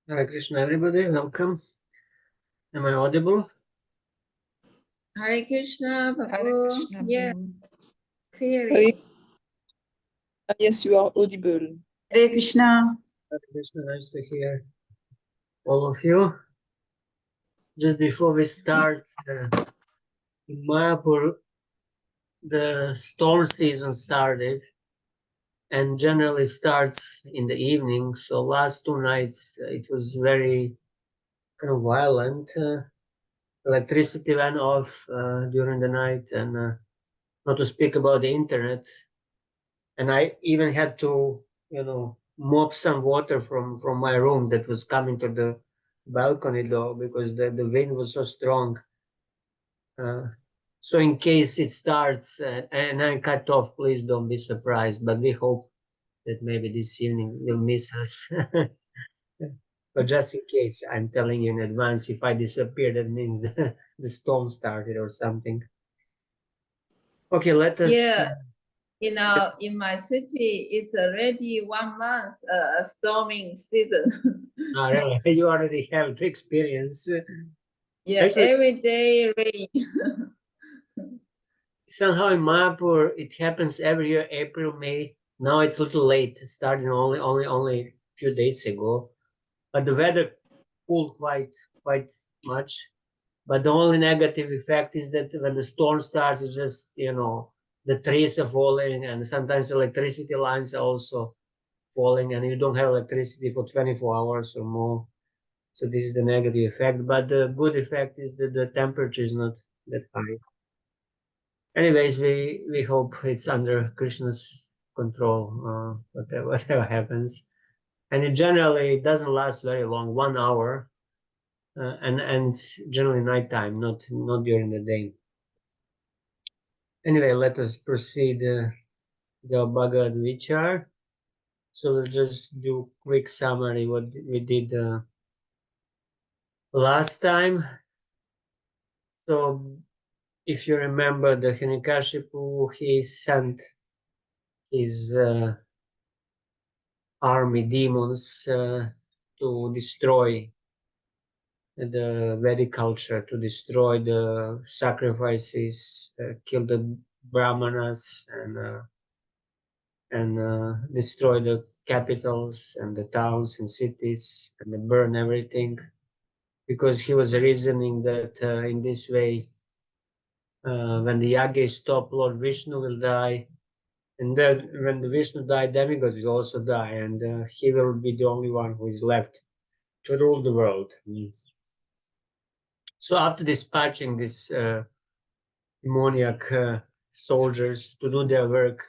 Hare Krishna, everybody. Welcome. Am I audible? Hare Krishna, Hare Prabhu. Krishna, Yeah, Prabhu. clearly. Yes, you are audible. Hare Krishna. Hare Krishna, nice to hear all of you. Just before we start, in Mayapur, the storm season started and generally starts in the evening. So last 2 nights, it was very kind of violent. Electricity went off during the night, and not to speak about the internet. And I even had to, mop some water from my room that was coming to the balcony door because the wind was so strong. So in case it starts and I cut off, please don't be surprised. But we hope that maybe this evening will miss us. But just in case, I'm telling you in advance, if I disappear, that means the storm started or something. Okay, let us. Yeah, in my city, it's already 1 month storming season. Really, you already have the experience. Yeah, Actually, every day rain. somehow in Mayapur, it happens every year, April, May. Now it's a little late, starting only a few days ago. But the weather cooled quite much. But the only negative effect is that when the storm starts, it's just the trees are falling, and sometimes electricity lines are also falling, and you don't have electricity for 24 hours or more. So this is the negative effect. But the good effect is that the temperature is not that high. Anyways, we hope it's under Krishna's control, whatever happens. And it generally doesn't last very long, 1 hour, and it's generally nighttime, not during the day. Anyway, let us proceed the Bhagavad Vichar. So we'll just do quick summary what we did last time. So if you remember, the Hiranyakashipu, he sent his army demons to destroy the Vedic culture, to destroy the sacrifices, kill the brahmanas, and destroy the capitals and the towns and cities, and burn everything, because he was reasoning that in this way, when the yagya is stopped, Lord Vishnu will die. And then when the Vishnu died, demigods will also die, and he will be the only one who is left to rule the world. So after dispatching these demoniac soldiers to do their work,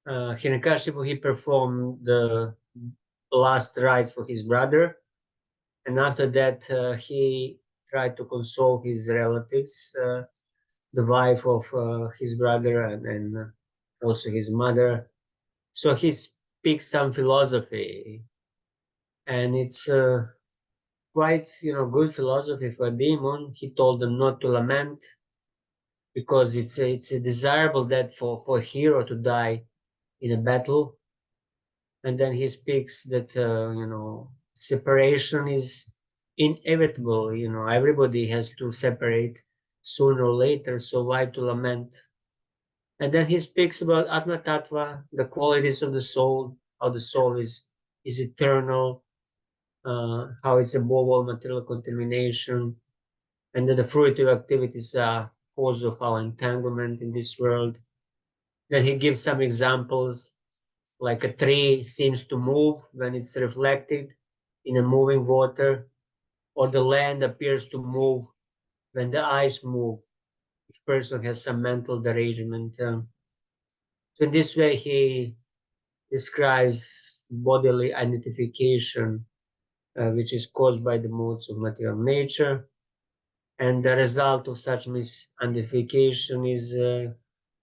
Hiranyakashipu, he performed the last rites for his brother, and after that he tried to console his relatives, the wife of his brother, and also his mother. So he speaks some philosophy, and it's quite good philosophy for a demon. He told them not to lament, because it's a desirable death for a hero to die in a battle. And then he speaks that separation is inevitable. Everybody has to separate sooner or later, so why to lament? And then he speaks about Atma Tattva, the qualities of the soul, how the soul is eternal, how it's above all material contamination, and that the fruitive activities are cause of our entanglement in this world. Then he gives some examples, like a tree seems to move when it's reflected in a moving water, or the land appears to move when the eyes move, if person has some mental derangement. So in this way, he describes bodily identification, which is caused by the modes of material nature. And the result of such misidentification is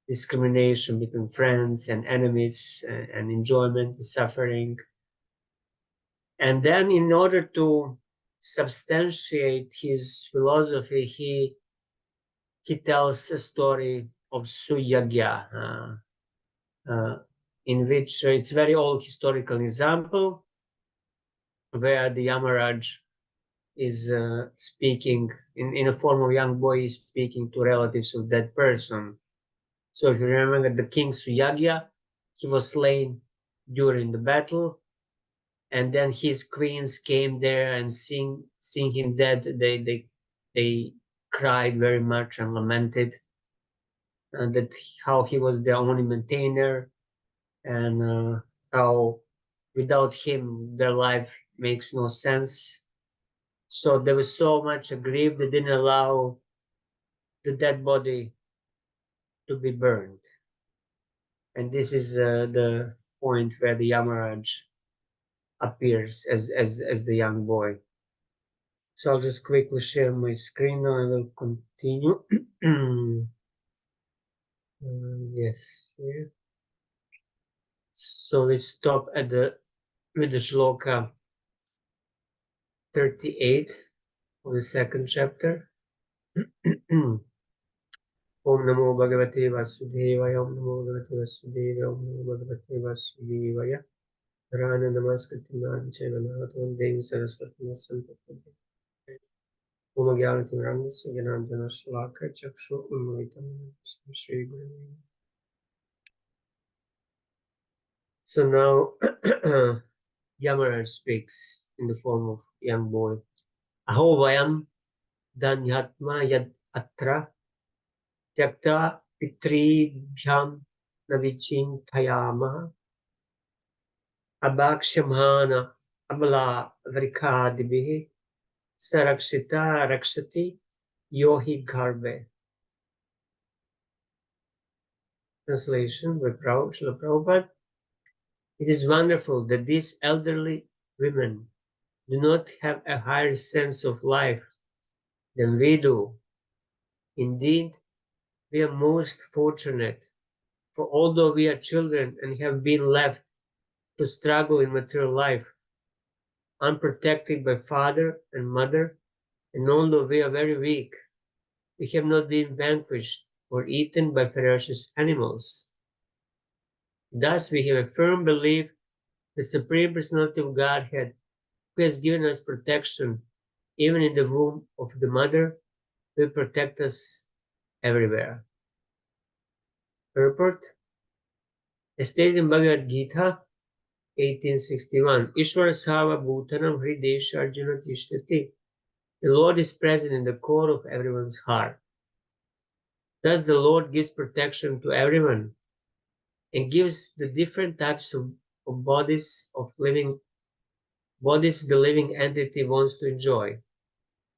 discrimination between friends and enemies, and enjoyment, suffering. And then, in order to substantiate his philosophy, he tells a story of Suyagya, in which it's very old historical example, where the Yamaraj is speaking in a form of young boy, is speaking to relatives of that person. So if you remember the king Suyagya, he was slain during the battle, and then his queens came there and seeing him dead, they cried very much and lamented that how he was their only maintainer, and how without him their life makes no sense. So there was so much grief they didn't allow the dead body to be burned. And this is the point where the Yamaraj appears as the young boy. So I'll just quickly share my screen now. I will continue. Yes. Yeah. So we stop at the with the shloka 38 of the second chapter. Om Namo Bhagavate Vasudevaya. Om Namo Bhagavate Vasudevaya. Om Namo Bhagavate Vasudevaya. Rana Namaskritim Chaivanatvam Devi Saraswati Sampati. Om Gyanatim Rangas Gyanandana Shalaka Chakshu Unmaitam Shri Guru. So now Yamaraj speaks in the form of young boy. Aho vayam danyatma yad atra tyakta pitribhyam navichintayama abhakshamhana abala vrikadibhi sarakshita rakshati yohi garbe. Translation by Srila Prabhupada. It is wonderful that these elderly women do not have a higher sense of life than we do. Indeed, we are most fortunate, for although we are children and have been left to struggle in material life, unprotected by father and mother, and although we are very weak, we have not been vanquished or eaten by ferocious animals. Thus, we have a firm belief the Supreme Personality of Godhead, who has given us protection even in the womb of the mother, will protect us everywhere. Purport. As stated in Bhagavad Gita 1861, Ishvara Sarva Bhutanam Hridesha Arjuna Tishtati. The Lord is present in the core of everyone's heart. Thus the Lord gives protection to everyone and gives the different types of bodies the living entity wants to enjoy.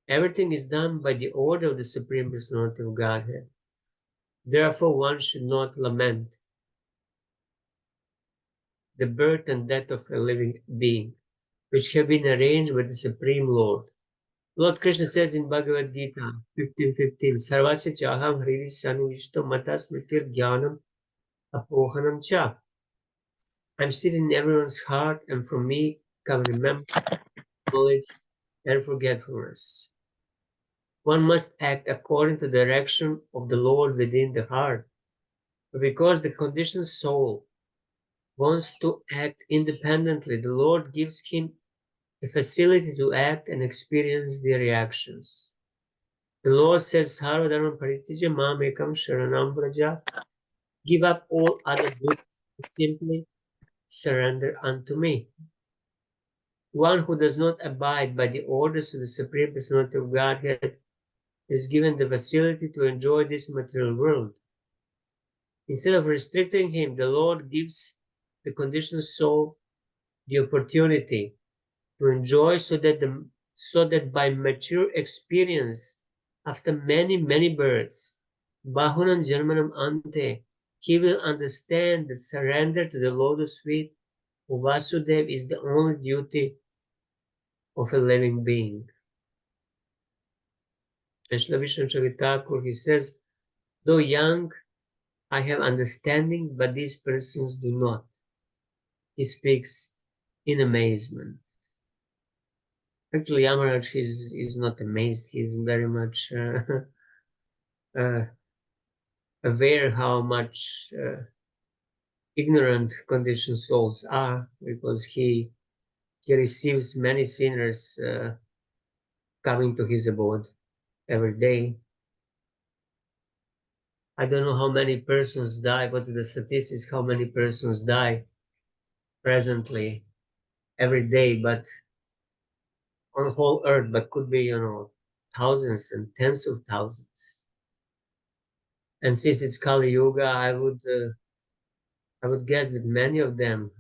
Everything is done by the order of the Supreme Personality of Godhead. Therefore, one should not lament the birth and death of a living being, which have been arranged by the Supreme Lord. Lord Krishna says in Bhagavad Gita 15:15, Sarvasya chaham hridi sanivishto matas mritir jnanam apohanam cha. I'm sitting in everyone's heart, and from me come remembrance, knowledge, and forgetfulness. One must act according to the direction of the Lord within the heart. But because the conditioned soul wants to act independently, the Lord gives him the facility to act and experience the reactions. The Lord says, Sarvadharma paritija mam ekam sharanam braja. Give up all other goods and simply surrender unto me. One who does not abide by the orders of the Supreme Personality of Godhead is given the facility to enjoy this material world. Instead of restricting him, the Lord gives the conditioned soul the opportunity to enjoy so that by mature experience, after many births, Bahunam Janmanam Ante, he will understand that surrender to the lotus feet of Vasudev is the only duty of a living being. And Srila Vishnu Thakur, he says, though young, I have understanding, but these persons do not. He speaks in amazement. Actually, Yamaraj is not amazed. He is very much aware how much ignorant conditioned souls are, because he he receives many sinners coming to his abode every day. I don't know how many persons die, but the statistics, how many persons die presently every day, but on whole earth, but could be, thousands and tens of thousands. And since it's Kali Yuga, I would guess that many of them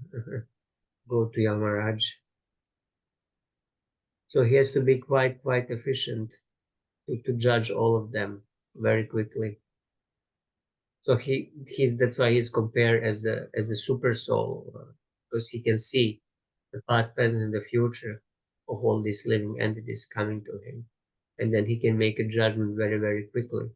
go to Yamaraj. So he has to be quite efficient to judge all of them very quickly. So he's that's why he's compared as the super soul, because he can see the past, present, and the future of all these living entities coming to him, and then he can make a judgment very quickly.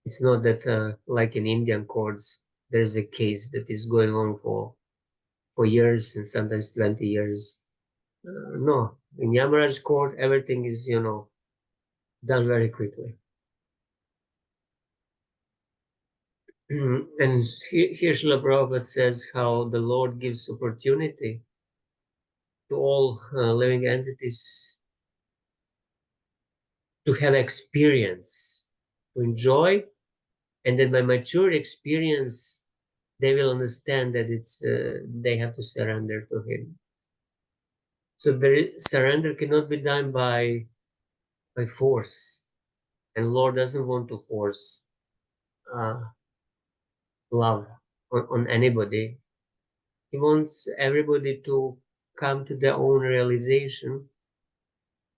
It's not that like in Indian courts, there's a case that is going on for years and sometimes 20 years. No, in Yamaraj court, everything is done very quickly. And here Srila Prabhupada says how the Lord gives opportunity to all living entities to have experience, to enjoy, and then by mature experience, they will understand that they have to surrender to Him. So surrender cannot be done by force, and Lord doesn't want to force uh, love on anybody. He wants everybody to come to their own realization,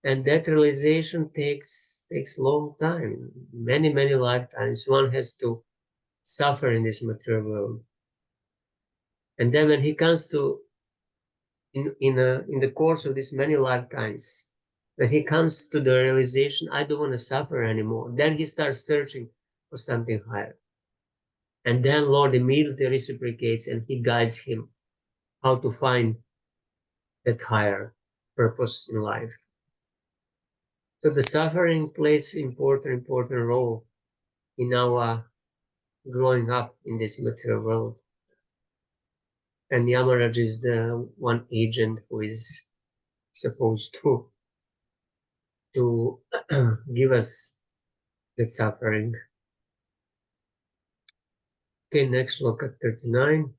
and that realization takes long time, many lifetimes. One has to suffer in this material world, and then when he comes to in the course of these many lifetimes, when he comes to the realization, I don't want to suffer anymore, then he starts searching for something higher, and then Lord immediately reciprocates and he guides him how to find that higher purpose in life. So the suffering plays important role in our growing up in this material world. And Yamaraj is the one agent who is supposed to give us that suffering. Okay, next look at 39.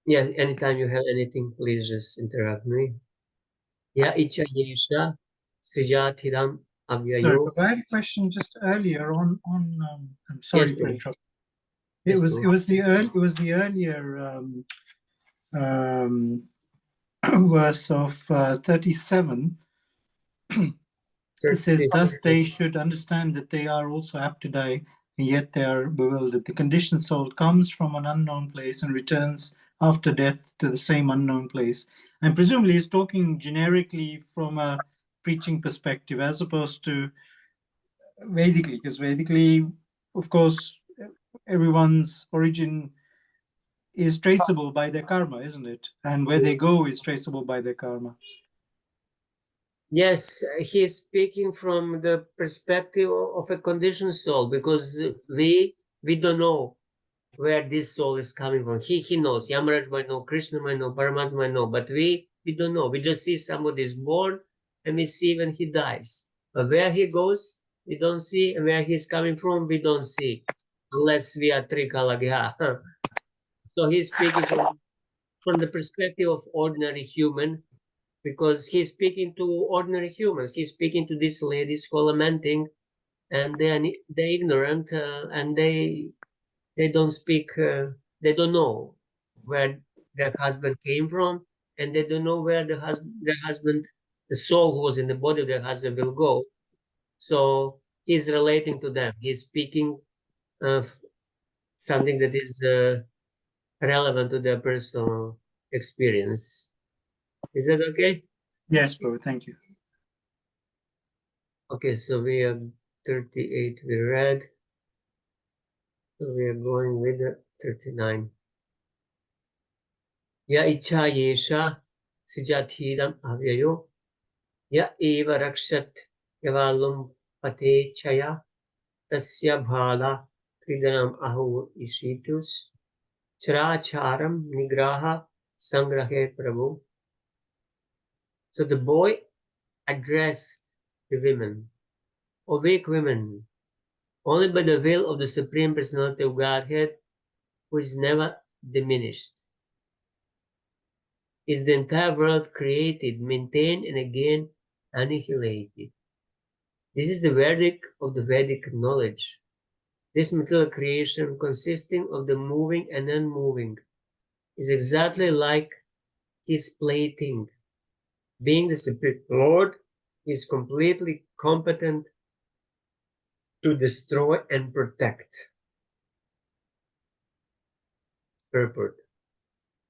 Yeah, anytime you have anything, please just interrupt me. Ya icha yesha srijathiram Sorry, avyayo. but I had a question just earlier on. I'm Yes, sorry for Prabhu. interrupting. Yes, Prabhu. It was the earlier verse of 37. It says, "Thus they should understand that they are also apt to die, and yet they are bewildered. The conditioned soul comes from an unknown place and returns after death to the same unknown place." And presumably, he's talking generically from a preaching perspective, as opposed to Vedically, because Vedically, of course, everyone's origin is traceable by their karma, isn't it? And where they go is traceable by their karma. Yes, he's speaking from the perspective of a conditioned soul, because we don't know where this soul is coming from. He knows. Yamaraj might know, Krishna might know, Paramatma might know, but we don't know. We just see somebody is born and we see when he dies. But where he goes, we don't see, and where he's coming from, we don't see, unless we are Trikalagya. So he's speaking from the perspective of ordinary human, because he's speaking to ordinary humans. He's speaking to these ladies who are lamenting, and they're ignorant, and they don't speak, they don't know where their husband came from, and they don't know where their husband, the soul who was in the body of their husband, will go. So he's relating to them. He's speaking of something that is relevant to their personal experience. Is that okay? Yes, bro. Thank you. Okay, so we have 38 we read. So we are going with 39. Ya icha yesha sijathiram avyayo ya eva rakshat yavalum pate chaya tasya bhala tridanam ahu ishitus. Characharam Nigraha Sangrahe Prabhu. So the boy addressed the women, awake women, only by the will of the Supreme Personality of Godhead, who is never diminished. Is the entire world created, maintained, and again annihilated? This is the verdict of the Vedic knowledge. This material creation, consisting of the moving and unmoving, is exactly like his plaything. Being the Supreme Lord, he is completely competent to destroy and protect. Purport.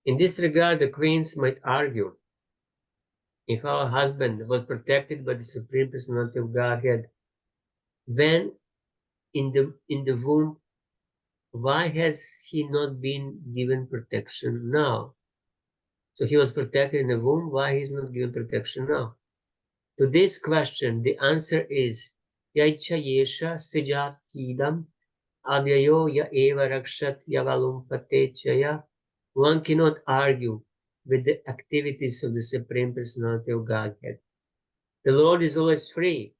In this regard, the queens might argue, if our husband was protected by the Supreme Personality of Godhead when in the womb, why has he not been given protection now? So he was protected in the womb, why he is not given protection now? To this question, the answer is Yaicha Yesha Strijatidam Avyayo Ya Eva Rakshat Yavalumpate Chaya. One cannot argue with the activities of the Supreme Personality of Godhead. The Lord is always free,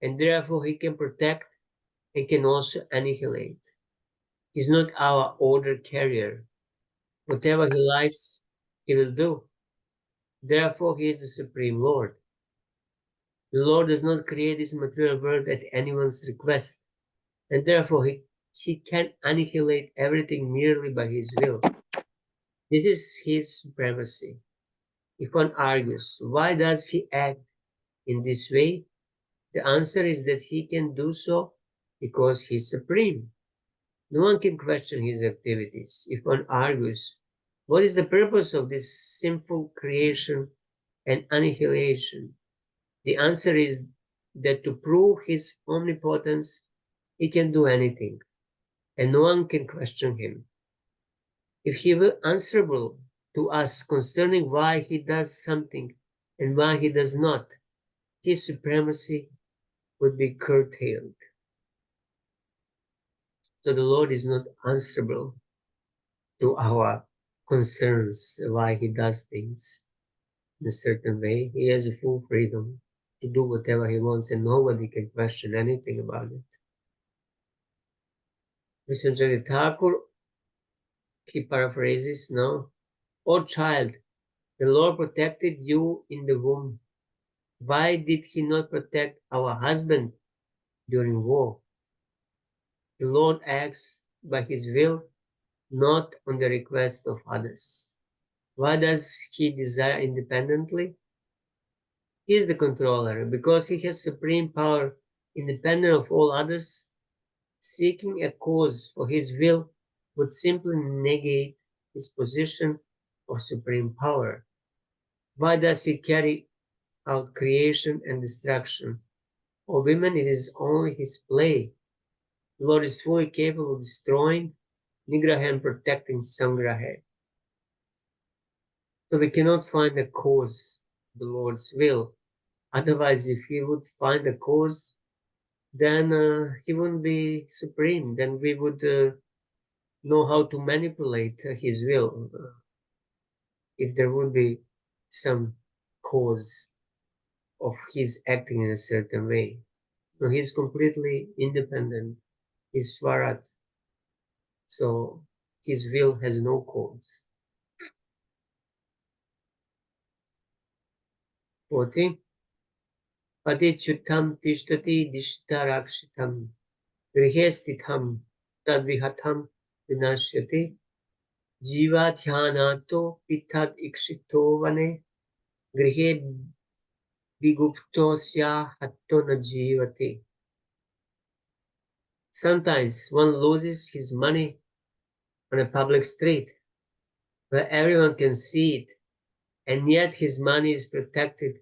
and therefore he can protect and can also annihilate. He's not our order carrier. Whatever he likes, he will do. Therefore, he is the Supreme Lord. The Lord does not create this material world at anyone's request, and therefore he can annihilate everything merely by his will. This is his supremacy. If one argues, why does he act in this way? The answer is that he can do so because he is supreme. No one can question his activities. If one argues, what is the purpose of this sinful creation and annihilation? The answer is that to prove his omnipotence, he can do anything, and no one can question him. If he were answerable to us concerning why he does something and why he does not, his supremacy would be curtailed. So the Lord is not answerable to our concerns why he does things in a certain way. He has a full freedom to do whatever he wants, and nobody can question anything about it. Vishnu Thakur, he paraphrases, no? Oh child, the Lord protected you in the womb. Why did he not protect our husband during war? The Lord acts by his will, not on the request of others. Why does he desire independently? He is the controller, and because he has supreme power, independent of all others, seeking a cause for his will would simply negate his position of supreme power. Why does he carry out creation and destruction? For women, it is only his play. The Lord is fully capable of destroying Nigraha and protecting Sangraha. So we cannot find a cause of the Lord's will. Otherwise, if he would find a cause, then he wouldn't be supreme. Then we would know how to manipulate his will if there would be some cause of his acting in a certain way. No, he's completely independent. He's Swarat. So his will has no cause. 40. Patichutam tishtati dishtarakshitam grihe stitham tadvihatam vinashyati jiva dhyanato pitad ikshito vane grihe viguptosya hatto na jivati. Sometimes one loses his money on a public street where everyone can see it, and yet his money is protected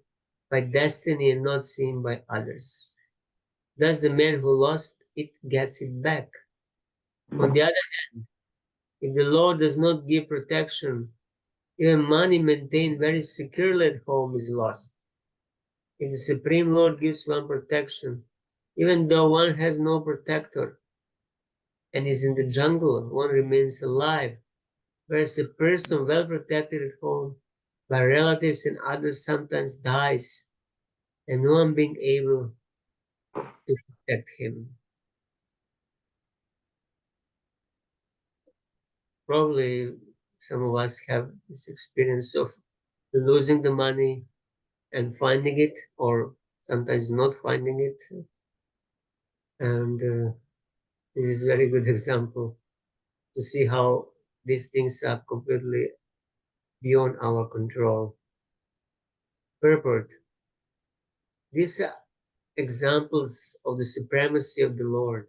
by destiny and not seen by others. Thus the man who lost it gets it back. On the other hand, if the Lord does not give protection, even money maintained very securely at home is lost. If the Supreme Lord gives one protection, even though one has no protector and is in the jungle, one remains alive whereas a person well protected at home by relatives and others sometimes dies, and no one being able to protect him. Probably some of us have this experience of losing the money and finding it, or sometimes not finding it. And this is a very good example to see how these things are completely beyond our control. Purport. These are examples of the supremacy of the Lord.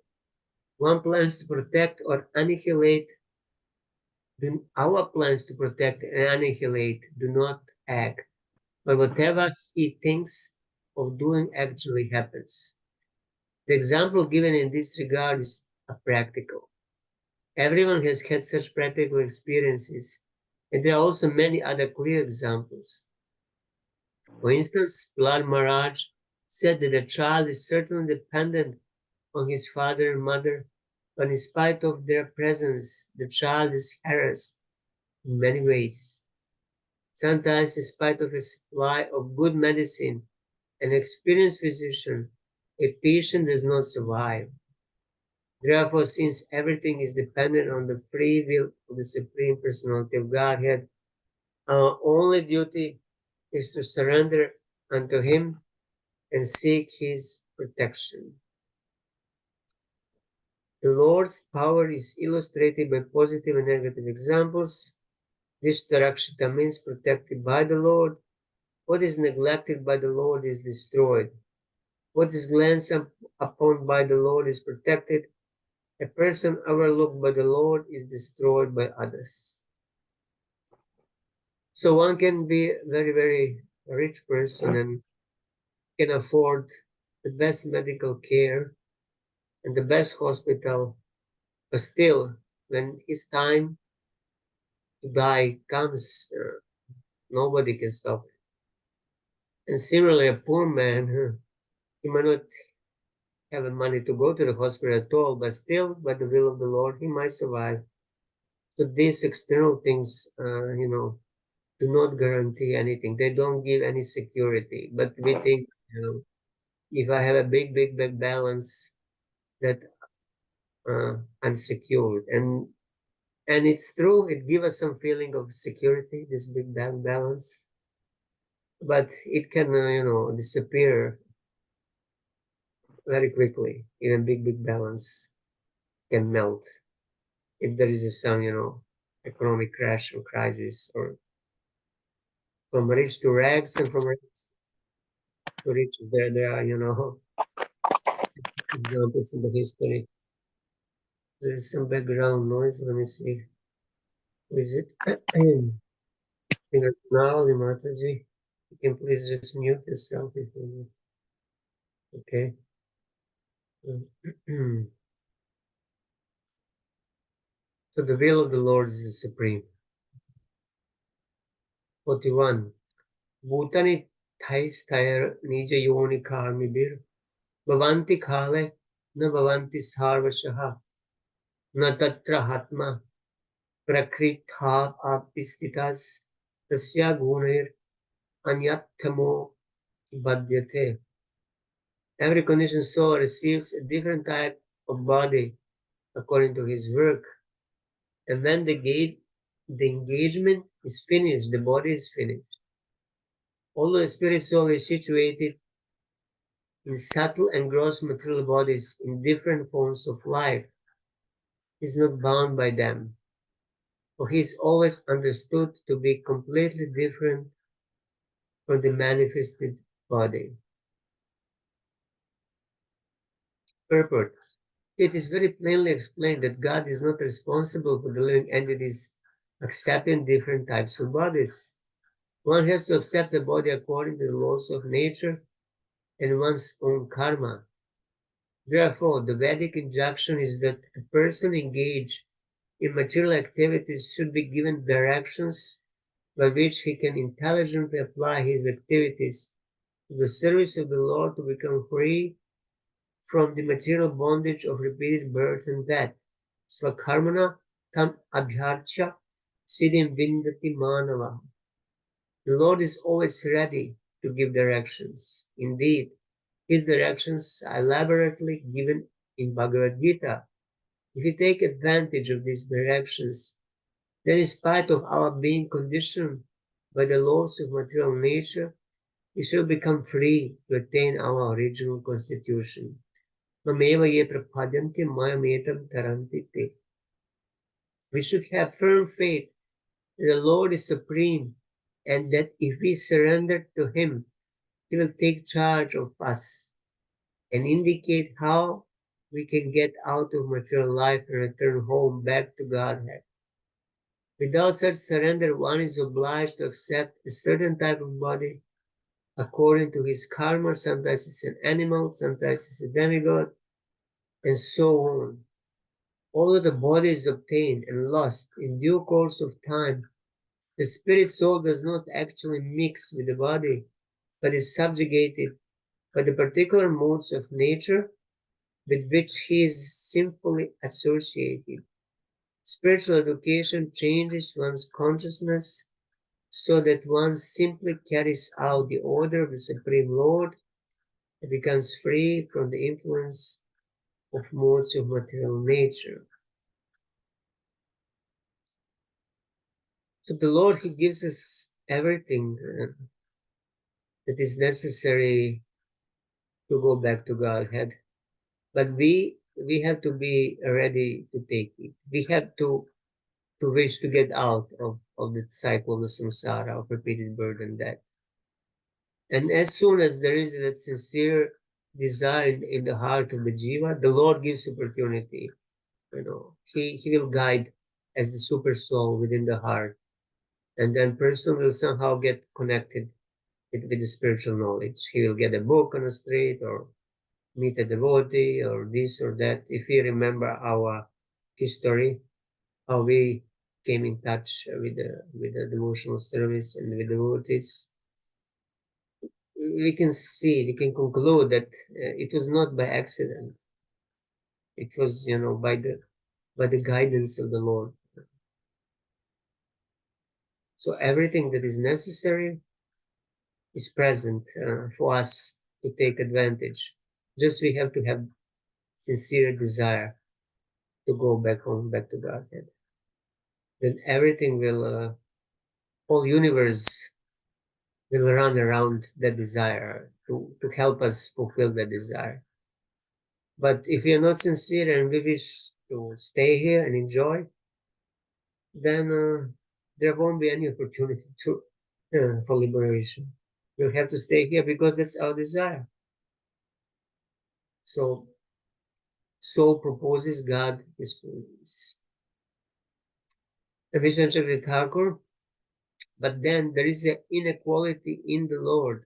One plans to protect or annihilate, our plans to protect and annihilate do not act, but whatever he thinks of doing actually happens. The example given in this regard is a practical. Everyone has had such practical experiences, and there are also many other clear examples. For instance, Prahlad Maharaj said that a child is certainly dependent on his father and mother, but in spite of their presence, the child is harassed in many ways. Sometimes, in spite of a supply of good medicine, an experienced physician, a patient does not survive. Therefore, since everything is dependent on the free will of the Supreme Personality of Godhead, our only duty is to surrender unto Him and seek His protection. The Lord's power is illustrated by positive and negative examples. This Tarakshita means protected by the Lord. What is neglected by the Lord is destroyed. What is glanced upon by the Lord is protected. A person overlooked by the Lord is destroyed by others. So one can be a very, very rich person and can afford the best medical care and the best hospital, but still, when his time to die comes, nobody can stop it. And similarly, a poor man, he might not have the money to go to the hospital at all, but still, by the will of the Lord, he might survive. So these external things, do not guarantee anything. They don't give any security. But we think, if I have a big, big, big balance, that I'm secured. And it's true, it gives us some feeling of security, this big bank balance. But it can, disappear very quickly. Even big, big balance can melt if there is some, economic crash or crisis, or from rich to rags and from rags to riches. There are, examples in the history. There is some background noise. Let me see. Who is it? Singer Nali Mataji. You can please just mute yourself if you want. Okay. So the will of the Lord is the supreme. 41. Bhutani thais thair nija yoni karmibir. Bhavanti khale na bhavanti sarvashaha. Na tatra hatma prakritha apistitas. Tasya gunair anyattamo badyate. Every conditioned soul receives a different type of body according to his work. And when the engagement is finished, the body is finished. Although the spirit soul is situated in subtle and gross material bodies in different forms of life, he is not bound by them, for he is always understood to be completely different from the manifested body. Purport. It is very plainly explained that God is not responsible for the living entities accepting different types of bodies. One has to accept the body according to the laws of nature and one's own karma. Therefore, the Vedic injunction is that a person engaged in material activities should be given directions by which he can intelligently apply his activities to the service of the Lord to become free from the material bondage of repeated birth and death. Swakarmana tam abhyarcha Siddhim Vindati Manava. The Lord is always ready to give directions. Indeed, his directions are elaborately given in Bhagavad Gita. If we take advantage of these directions, then in spite of our being conditioned by the laws of material nature, we shall become free to attain our original constitution. Mameva ye prapadyanti mayametam taranti te. We should have firm faith that the Lord is supreme and that if we surrender to him, he will take charge of us and indicate how we can get out of material life and return home back to Godhead. Without such surrender, one is obliged to accept a certain type of body according to his karma. Sometimes it's an animal, sometimes it's a demigod, and so on. Although the body is obtained and lost in due course of time, the spirit soul does not actually mix with the body, but is subjugated by the particular modes of nature with which he is sinfully associated. Spiritual education changes one's consciousness so that one simply carries out the order of the Supreme Lord and becomes free from the influence of modes of material nature. So the Lord, he gives us everything that is necessary to go back to Godhead, but we have to be ready to take it. We have to wish to get out of the cycle of the samsara, of repeated birth and death. And as soon as there is that sincere desire in the heart of the jiva, the Lord gives opportunity. He will guide as the super soul within the heart, and then person will somehow get connected with the spiritual knowledge. He will get a book on the street or meet a devotee or this or that. If we remember our history, how we came in touch with the devotional service and with devotees, we can conclude that it was not by accident. It was, by the guidance of the Lord. So everything that is necessary is present for us to take advantage. Just we have to have sincere desire to go back home, back to Godhead. Then everything will, whole universe will run around that desire to help us fulfill that desire. But if we are not sincere and we wish to stay here and enjoy, then there won't be any opportunity for liberation. We'll have to stay here because that's our desire. So proposes God is Vishnu Chandra Thakur, but then there is an inequality in the Lord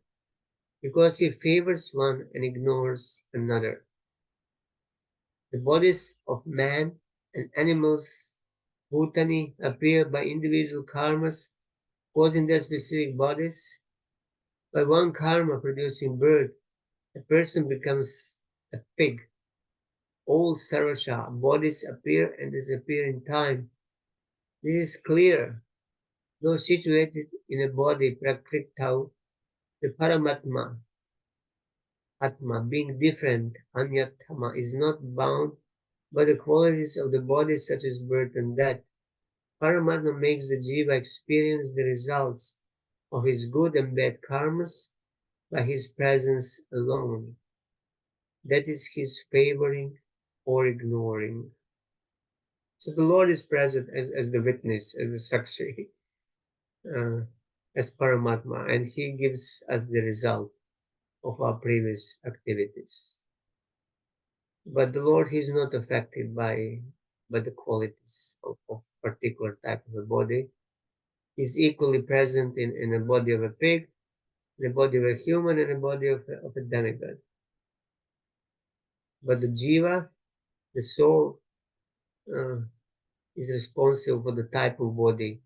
because he favors one and ignores another. The bodies of man and animals, Bhutani, appear by individual karmas causing their specific bodies. By one karma producing birth, a person becomes a pig. All sarvasha bodies appear and disappear in time. This is clear. Though situated in a body, prakritau, the paramatma, atma, being different, anyatama, is not bound by the qualities of the body such as birth and death. Paramatma makes the jiva experience the results of his good and bad karmas by his presence alone. That is his favoring or ignoring. So the Lord is present as the witness, as the sakshi, as Paramatma, and he gives us the result of our previous activities. But the Lord, he is not affected by the qualities of particular type of a body. He's equally present in a body of a pig, in a body of a human, and a body of a demigod. But the jiva, the soul, is responsible for the type of body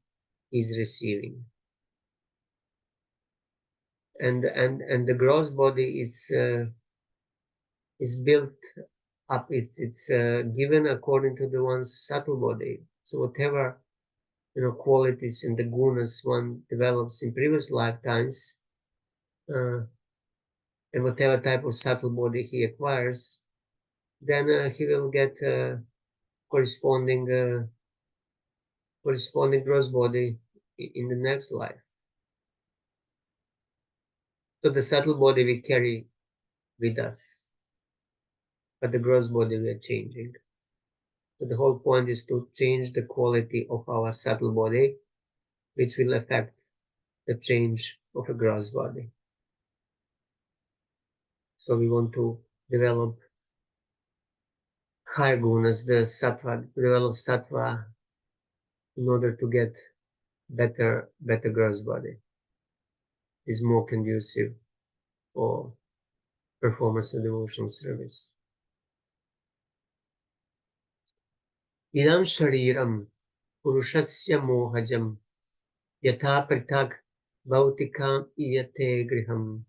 he's receiving. And the gross body is built up. It's given according to the one's subtle body. So whatever qualities and the gunas one develops in previous lifetimes, and whatever type of subtle body he acquires, then he will get corresponding gross body in the next life. So the subtle body we carry with us, but the gross body we are changing. So the whole point is to change the quality of our subtle body, which will affect the change of a gross body. So we want to develop higher gunas, the sattva, develop sattva in order to get better gross body. Is more conducive for performance of devotional service. Idam shariram purushasya mohajam yatha pritak bhautikam iyate griham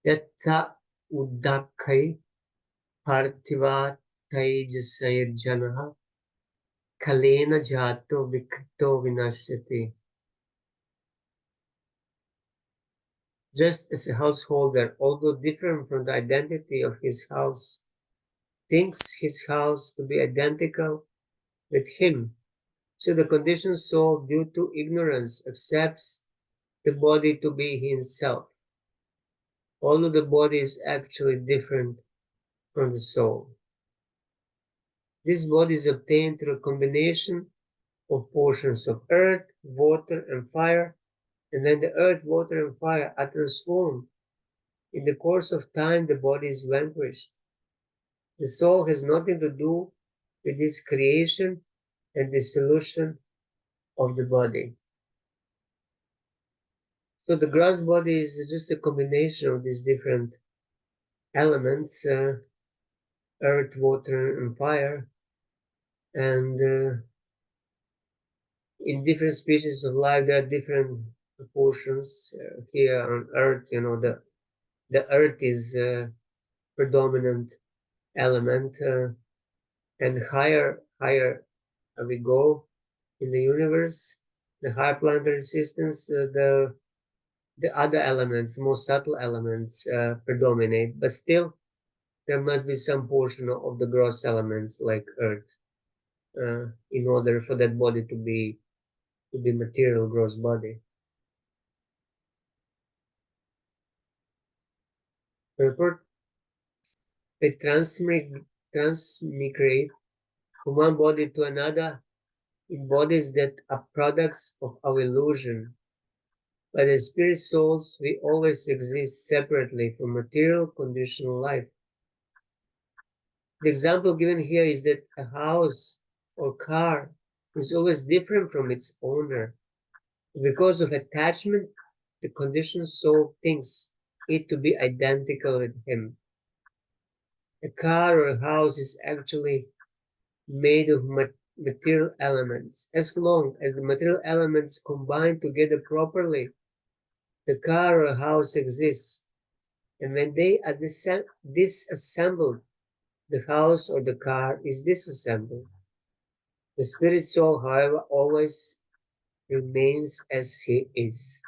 yatha uddakai parthiva taijasayajanaha kalena jato vikrito vinashyati. Just as a householder, although different from the identity of his house, thinks his house to be identical with him, so the conditioned soul, due to ignorance, accepts the body to be himself, although the body is actually different from the soul. This body is obtained through a combination of portions of earth, water, and fire, and when the earth, water, and fire are transformed, in the course of time the body is vanquished. The soul has nothing to do with this creation and dissolution of the body. So the gross body is just a combination of these different elements, earth, water, and fire, and in different species of life there are different proportions. Here on earth, the earth is predominant element, and higher we go in the universe, the higher planetary systems, the other elements, more subtle elements, predominate, but still there must be some portion of the gross elements like earth, in order for that body to be material gross body. Purport: we transmigrate from one body to another in bodies that are products of our illusion. But as spirit souls, we always exist separately from material conditional life. The example given here is that a house or car is always different from its owner. Because of attachment, the conditioned soul thinks it to be identical with him. A car or a house is actually made of material elements. As long as the material elements combine together properly, the car or house exists. And when they are disassembled, the house or the car is disassembled. The spirit soul, however, always remains as he is.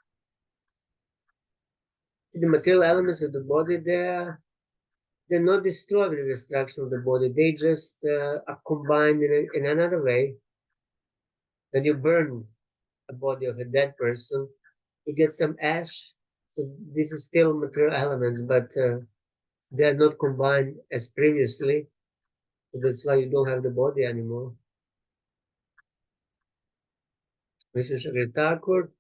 The material elements of the body, they're not destroyed with the destruction of the body. They just are combined in another way. When you burn a body of a dead person, you get some ash. So this is still material elements, but they are not combined as previously. So that's why you don't have the body anymore. Vishnu Shakti Thakur,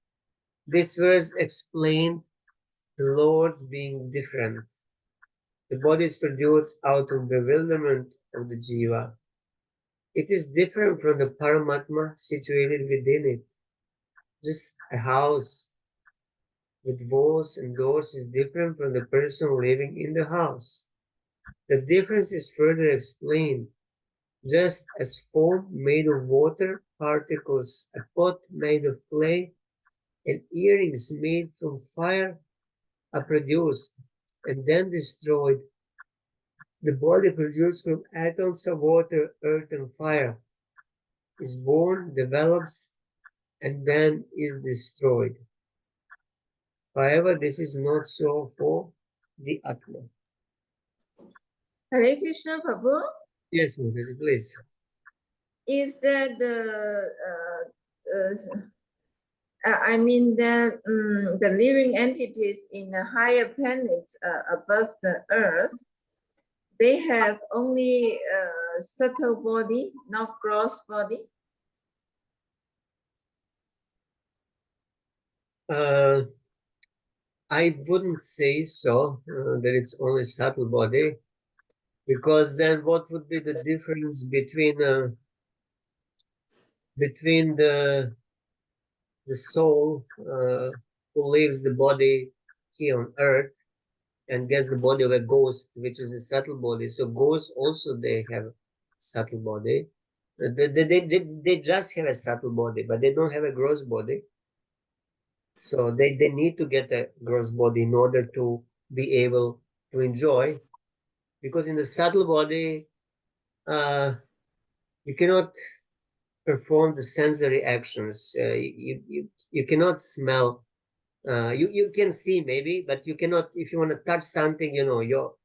this verse explained the Lord's being different. The body is produced out of bewilderment of the jiva. It is different from the Paramatma situated within it. Just a house with walls and doors is different from the person living in the house. The difference is further explained. Just as foam made of water particles, a pot made of clay, and earrings made from fire are produced and then destroyed, the body produced from atoms of water, earth, and fire is born, develops, and then is destroyed. However, this is not so for the Atma. Hare Krishna, Prabhu. Yes, Mataji, please. Is that I mean that the living entities in the higher planets above the earth, they have only subtle body, not gross body? I wouldn't say so, that it's only subtle body, because then what would be the difference between the soul who leaves the body here on earth and gets the body of a ghost, which is a subtle body. So ghosts also, they have subtle body. They just have a subtle body, but they don't have a gross body. So they need to get a gross body in order to be able to enjoy. Because in the subtle body, you cannot perform the sensory actions. You cannot smell. You can see maybe, but you cannot. If you want to touch something, your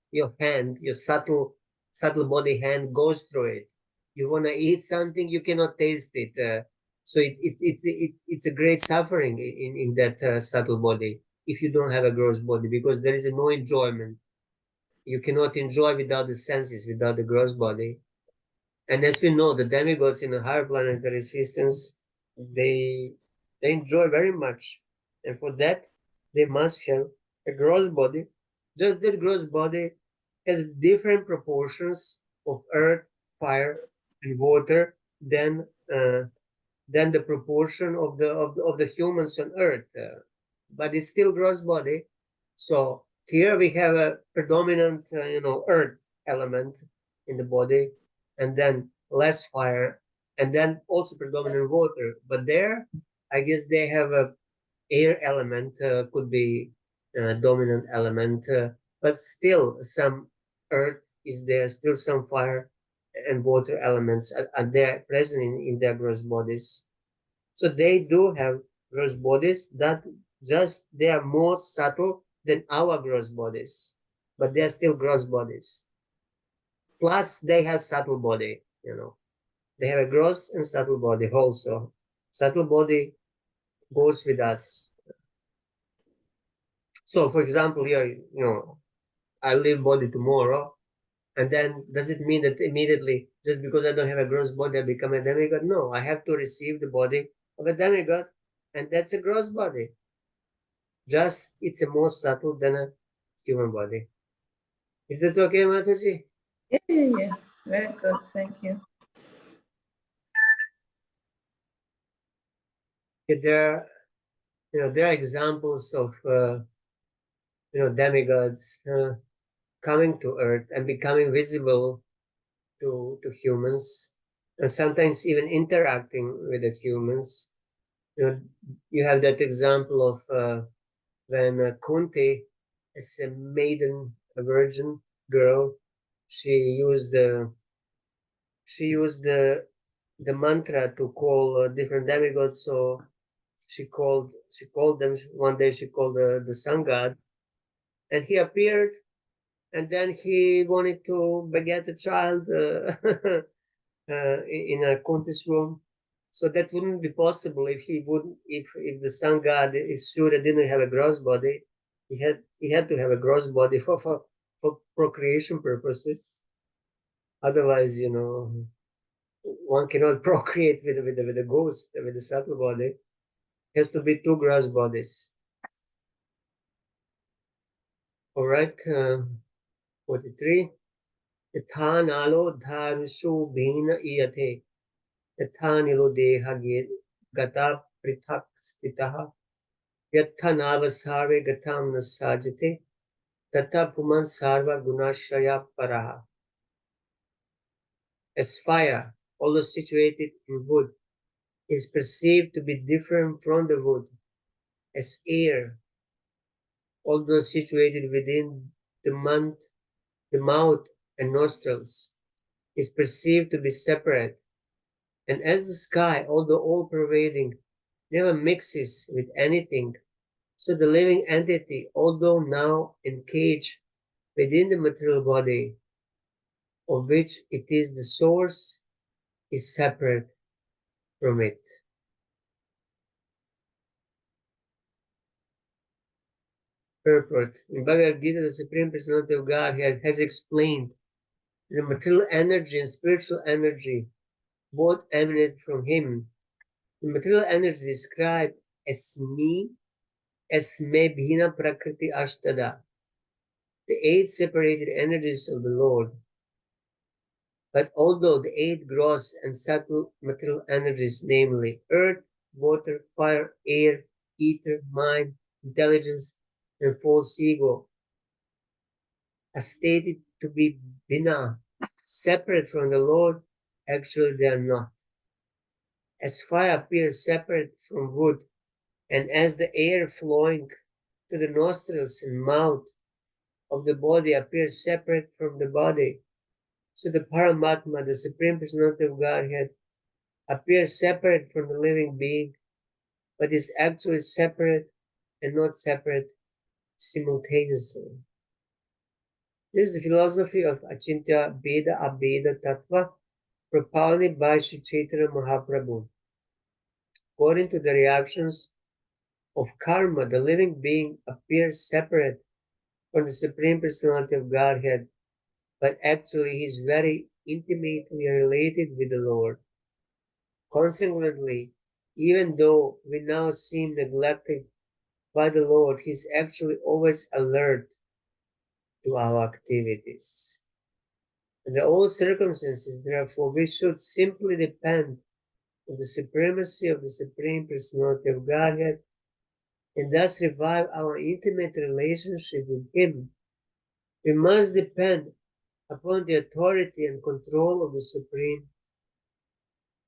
hand, your subtle body hand goes through it. You want to eat something, you cannot taste it. So it's a great suffering in that subtle body if you don't have a gross body, because there is no enjoyment. You cannot enjoy without the senses, without the gross body. And as we know, the demigods in the higher planetary systems, they enjoy very much, and for that they must have a gross body. Just that gross body has different proportions of earth, fire, and water than the proportion of the humans on earth. But it's still gross body. So here we have a predominant earth element in the body, and then less fire, and then also predominant water. But there, I guess they have a air element, could be a dominant element, but still some earth is there, still some fire and water elements are there present in their gross bodies. So they do have gross bodies that just they are more subtle than our gross bodies, but they are still gross bodies. Plus, they have subtle body. They have a gross and subtle body also. Subtle body goes with us. So, for example, here, I leave body tomorrow, and then does it mean that immediately, just because I don't have a gross body, I become a demigod? No, I have to receive the body of a demigod, and that's a gross body. Just it's a more subtle than a human body. Is that okay, Mataji? Yeah. Very good. Thank you. Yeah, there are examples of demigods coming to Earth and becoming visible to humans, and sometimes even interacting with the humans. You have that example of when Kunti, as a maiden, a virgin girl, she used the the mantra to call different demigods. So she called them one day. She called the sun god, and he appeared, and then he wanted to beget a child in a Kunti's room. So that wouldn't be possible if the sun god, if Surya didn't have a gross body. He had to have a gross body for procreation purposes. Otherwise, one cannot procreate with a ghost, with a subtle body. It has to be two gross bodies. All right, 43. Yatha nalo dharshu bhina iyate. Yatha nilo deha gata prithak stitaha. Yatha navasarve gatam nasajate. Tata puman sarva gunashaya paraha. As fire, although situated in wood, is perceived to be different from the wood. As air, although situated within the mouth and nostrils, is perceived to be separate. And as the sky, although all-pervading, never mixes with anything. So the living entity, although now encaged within the material body, of which it is the source, is separate from it. Purport. In Bhagavad Gita, the Supreme Personality of Godhead has explained that the material energy and spiritual energy both emanate from Him. The material energy described as me, Esme Bhina Prakriti Ashtada, the eight separated energies of the Lord. But although the eight gross and subtle material energies, namely earth, water, fire, air, ether, mind, intelligence, and false ego, are stated to be bina, separate from the Lord, actually they are not. As fire appears separate from wood, and as the air flowing to the nostrils and mouth of the body appears separate from the body, so the Paramatma, the Supreme Personality of Godhead, appears separate from the living being, but is actually separate and not separate simultaneously. This is the philosophy of Achintya Beda Abeda Tattva, propounded by Sri Chaitanya Mahaprabhu. According to the reactions of karma, the living being appears separate from the Supreme Personality of Godhead, but actually he is very intimately related with the Lord. Consequently, even though we now seem neglected by the Lord, he is actually always alert to our activities. Under all circumstances, therefore, we should simply depend on the supremacy of the Supreme Personality of Godhead and thus revive our intimate relationship with Him. We must depend upon the authority and control of the Supreme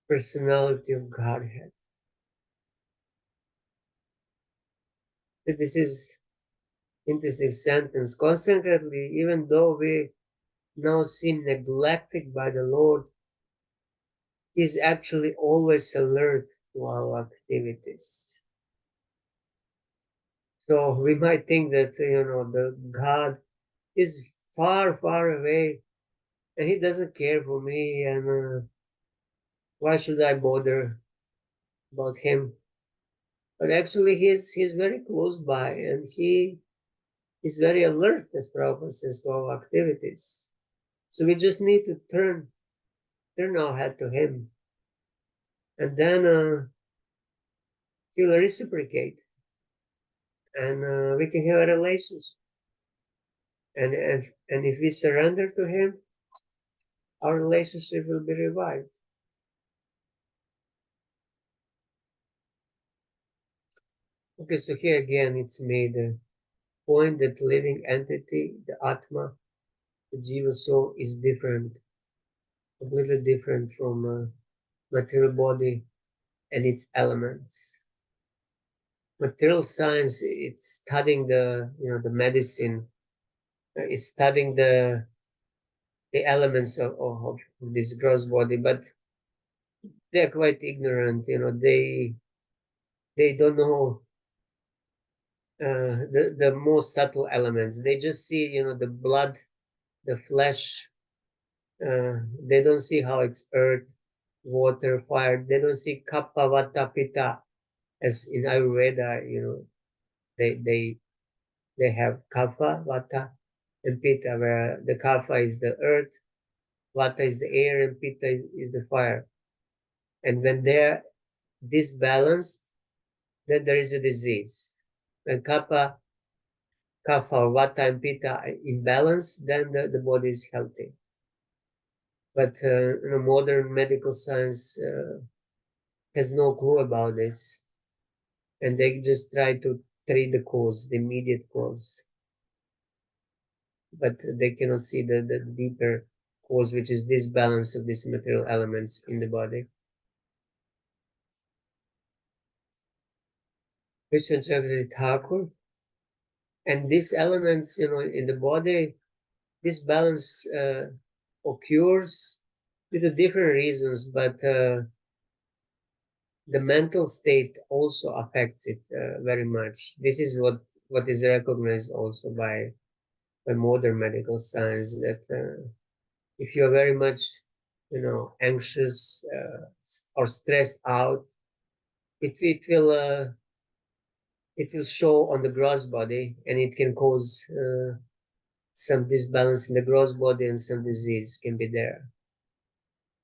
Personality of Godhead. This is interesting sentence. Consequently, even though we now seem neglected by the Lord, He is actually always alert to our activities. So we might think that, the God is far, far away and He doesn't care for me, and why should I bother about Him? But actually, he's very close by, and He is very alert, as Prabhupada says, to our activities. So we just need to turn our head to Him, and then He will reciprocate, and we can have a relationship. And if we surrender to Him, our relationship will be revived. Okay, so here again, it's made a point that living entity, the Atma, the Jiva soul, is different, completely different from material body and its elements. Material science, it's studying the medicine, it's studying the elements of this gross body, but they're quite ignorant. They don't know the most subtle elements. They just see the blood, the flesh. They don't see how it's earth, water, fire. They don't see kapha, vata, pitta, as in Ayurveda. They have kapha, vata, and pitta, where the kapha is the earth, vata is the air, and pitta is the fire. And when they're disbalanced, then there is a disease. When kapha, or vata, and pitta are in balance, then the body is healthy. But modern medical science has no clue about this, and they just try to treat the cause, the immediate cause, but they cannot see the deeper cause, which is this balance of these material elements in the body. Vishwanath Thakur, and these elements, in the body, this balance occurs due to different reasons, but the mental state also affects it very much. This is what is recognized also by modern medical science, that if you're very much, anxious or stressed out, it will show on the gross body, and it can cause some disbalance in the gross body, and some disease can be there.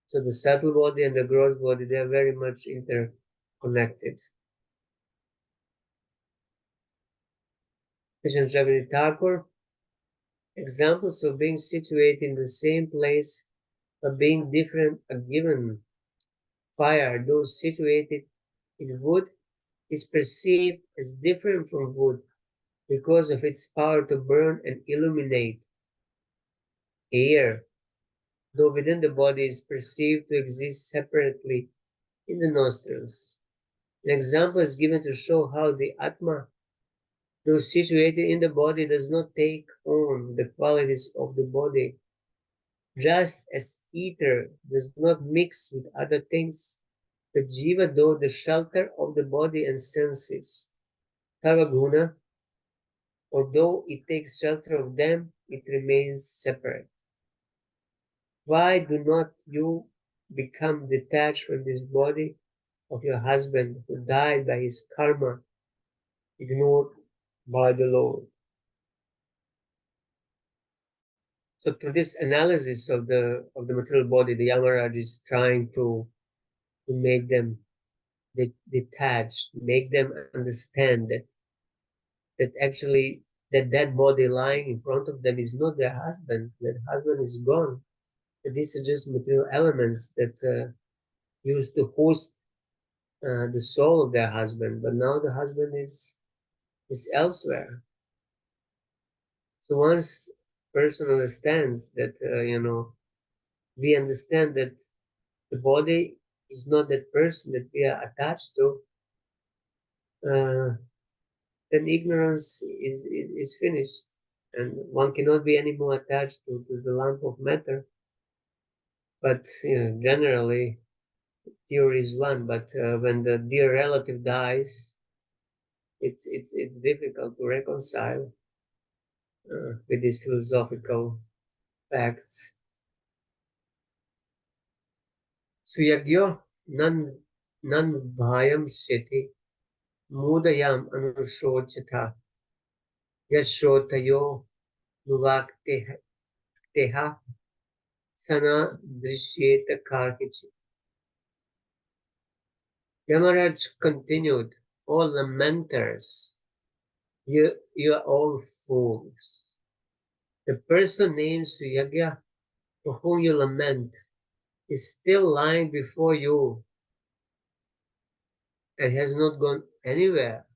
So the subtle body and the gross body, they are very much interconnected. Krishna Chavini Thakur, examples of being situated in the same place but being different a given fire, those situated in wood, is perceived as different from wood because of its power to burn and illuminate. Air, though within the body, is perceived to exist separately in the nostrils. An example is given to show how the Atma, though situated in the body, does not take on the qualities of the body. Just as ether does not mix with other things, the jiva, though the shelter of the body and senses, Tavaguna, although it takes shelter of them, it remains separate. Why do not you become detached from this body of your husband who died by his karma, ignored by the Lord? So through this analysis of the material body, the Yamaraj is trying to make them detached, make them understand that actually that body lying in front of them is not their husband. That husband is gone. That these are just material elements that used to host the soul of their husband, but now the husband is elsewhere. So once person understands that, we understand that the body is not that person that we are attached to, then ignorance is finished, and one cannot be any more attached to the lump of matter. But generally, theory is one. But when the dear relative dies, it's difficult to reconcile with these philosophical facts. Suyagyo nan bhayam sheti mudayam anushochata yashotayo nuvakteha sana drishyeta karkichi. Yamaraj continued, all lamenters, you are all fools. The person named Suyagya, for whom you lament, is still lying before you and has not gone anywhere.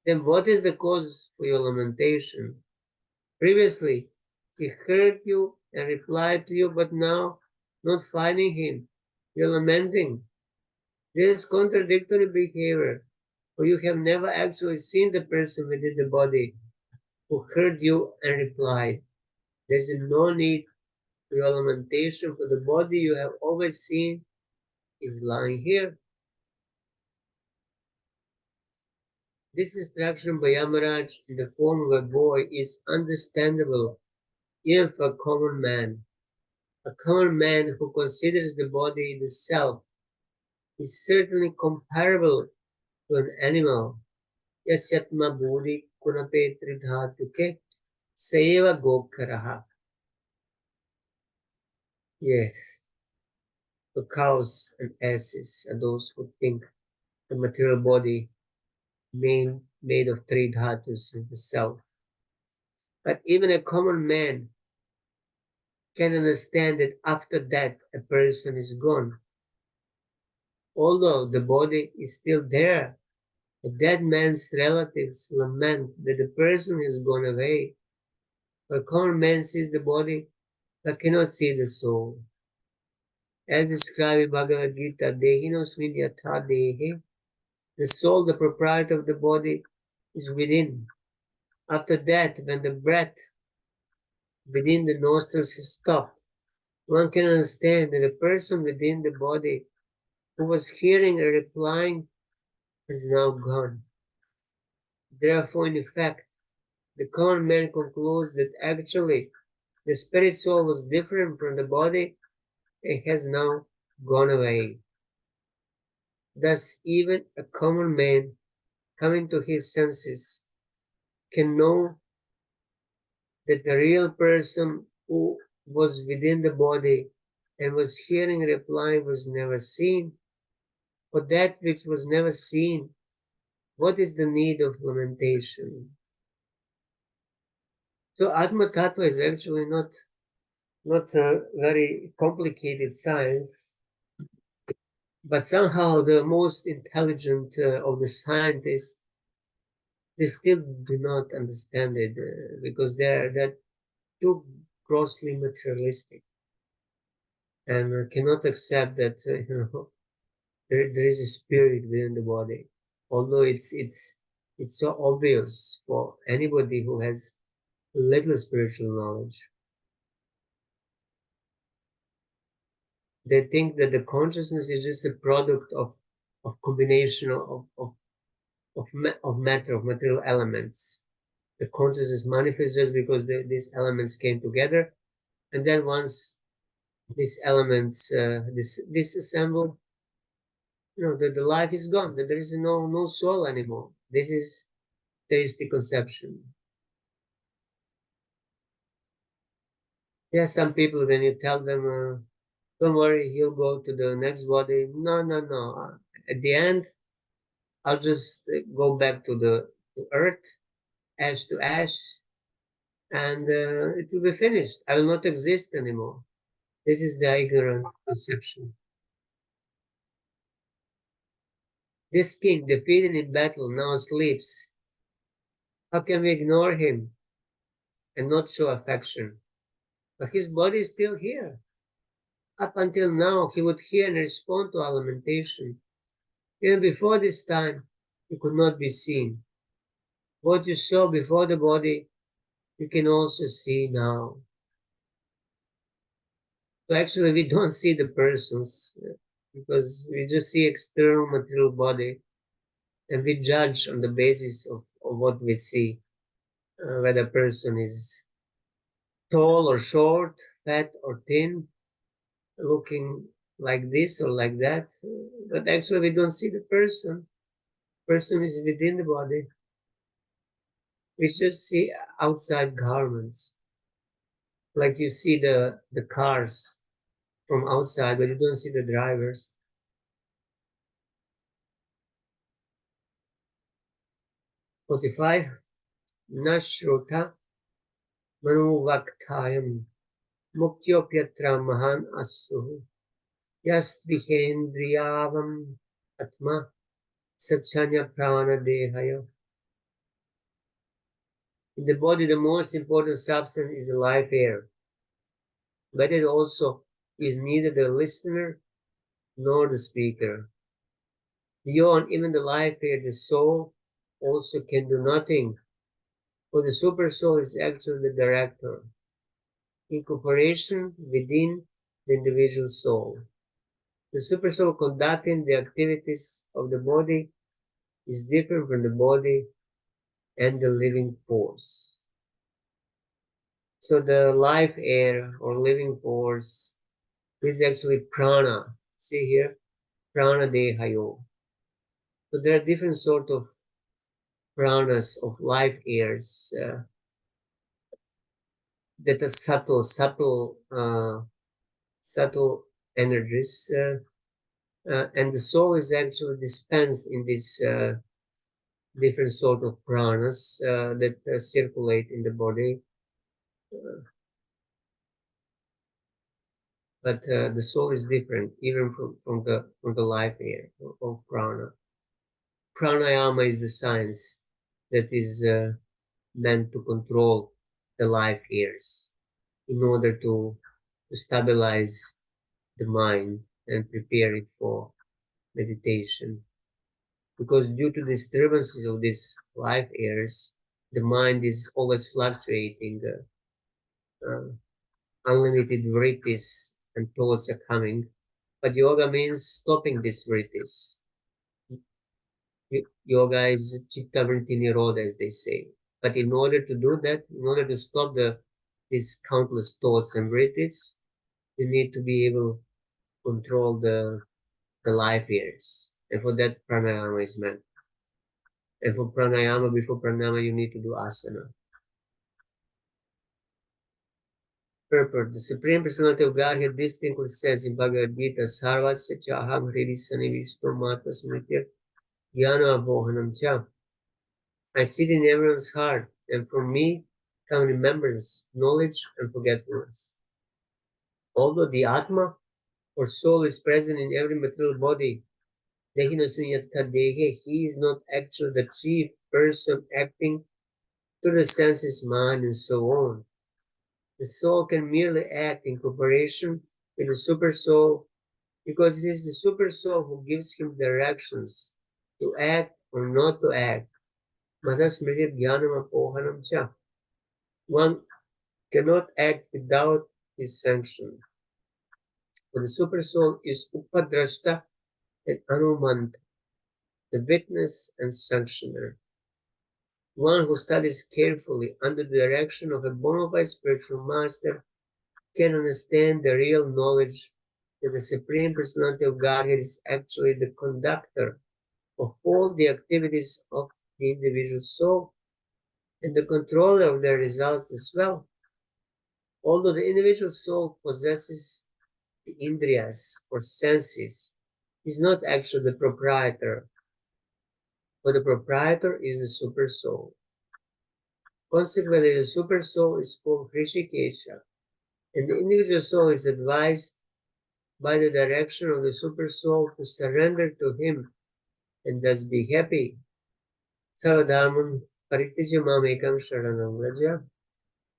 Then what is the cause for your lamentation? Previously, he heard you and replied to you, but now, not finding him, you're lamenting. This is contradictory behavior, for you have never actually seen the person within the body who heard you and replied. There's no need for your lamentation, for the body you have always seen is lying here. This instruction by Yamaraj in the form of a boy is understandable even for a common man. A common man who considers the body the self is certainly comparable to an animal. Yasyatma bodhi kunape tridhatuke seva gokaraha. Yes, the cows and asses are those who think the material body made of three dhatus is the self. But even a common man can understand that after that a person is gone. Although the body is still there, a dead man's relatives lament that the person has gone away. A common man sees the body but cannot see the soul. As described in Bhagavad Gita, Dehinosmin yatha dehe, the soul, the proprietor of the body, is within. After that, when the breath within the nostrils is stopped, one can understand that the person within the body who was hearing and replying is now gone. Therefore, in effect, the common man concludes that actually the spirit soul was different from the body and has now gone away. Thus, even a common man coming to his senses can know that the real person who was within the body and was hearing reply was never seen. For that which was never seen, what is the need of lamentation? So Atma Tattva is actually not a very complicated science, but somehow the most intelligent of the scientists, they still do not understand it because they're too grossly materialistic and cannot accept that there is a spirit within the body, although it's so obvious for anybody who has little spiritual knowledge. They think that the consciousness is just a product of combination of matter, of material elements. The consciousness manifests just because these elements came together, and then once these elements disassemble, the life is gone. That there is no soul anymore. This is theistic conception. Yeah, some people when you tell them, don't worry, you'll go to the next body. No, no, no. At the end, I'll just go back to earth, ash to ash, and it will be finished. I will not exist anymore. This is the ignorant conception. This king, defeated in battle, now sleeps. How can we ignore him and not show affection? But his body is still here. Up until now, he would hear and respond to our lamentation. Even before this time, he could not be seen. What you saw before the body, you can also see now. So actually, we don't see the persons because we just see external material body, and we judge on the basis of what we see, whether a person is tall or short, fat or thin, looking like this or like that. But actually, we don't see the person. Person is within the body. We just see outside garments, like you see the cars from outside, but you don't see the drivers. 45. Nashrota Manuvakthayam Mukyopyatra Mahan Asu Yastvihendriyavam Atma Sachanya Prana Dehaya. In the body, the most important substance is the life air, but it also is neither the listener nor the speaker. Beyond even the life air, the soul also can do nothing, for the super soul is actually the director, in cooperation within the individual soul. The super soul conducting the activities of the body is different from the body and the living force. So the life air or living force is actually prana. See here, prana dehayo. So there are different sort of pranas of life airs that are subtle energies, and the soul is actually dispensed in these different sort of pranas that circulate in the body. But the soul is different, even from the life air of prana. Pranayama is the science that is meant to control the life airs in order to stabilize the mind and prepare it for meditation. Because due to disturbances of these life airs, the mind is always fluctuating. Unlimited vrittis and thoughts are coming, But yoga means stopping these vrittis. Yoga is chitta vritti nirodha, as they say. But in order to do that, in order to stop these countless thoughts and vrittis, you need to be able to control the life years. And for that, pranayama is meant. And for pranayama, before pranayama, you need to do asana. Purport. The Supreme Personality of Godhead distinctly says in Bhagavad Gita, Sarvasya cha aham hridi sanivishto mata smritya jnana abohanam cha. I sit in everyone's heart, and from me come remembrance, knowledge, and forgetfulness. Although the Atma, or soul, is present in every material body, Dehinasunyata Dehe, he is not actually the chief person acting through the senses, mind, and so on. The soul can merely act in cooperation with the super soul because it is the super soul who gives him directions to act or not to act. Madhasmriti Jnanam Apohanam Cha. One cannot act without his sanction. For the super soul is Upadrashta and Anumanta, the witness and sanctioner. One who studies carefully under the direction of a bona fide spiritual master can understand the real knowledge that the Supreme Personality of Godhead is actually the conductor of all the activities of the individual soul and the controller of their results as well. Although the individual soul possesses the indriyas or senses, is not actually the proprietor, but the proprietor is the super soul. Consequently, the super soul is called Hrishikesha, and the individual soul is advised by the direction of the super soul to surrender to him and thus be happy. Sarvadharman paritijya mamekam sharanam vraja.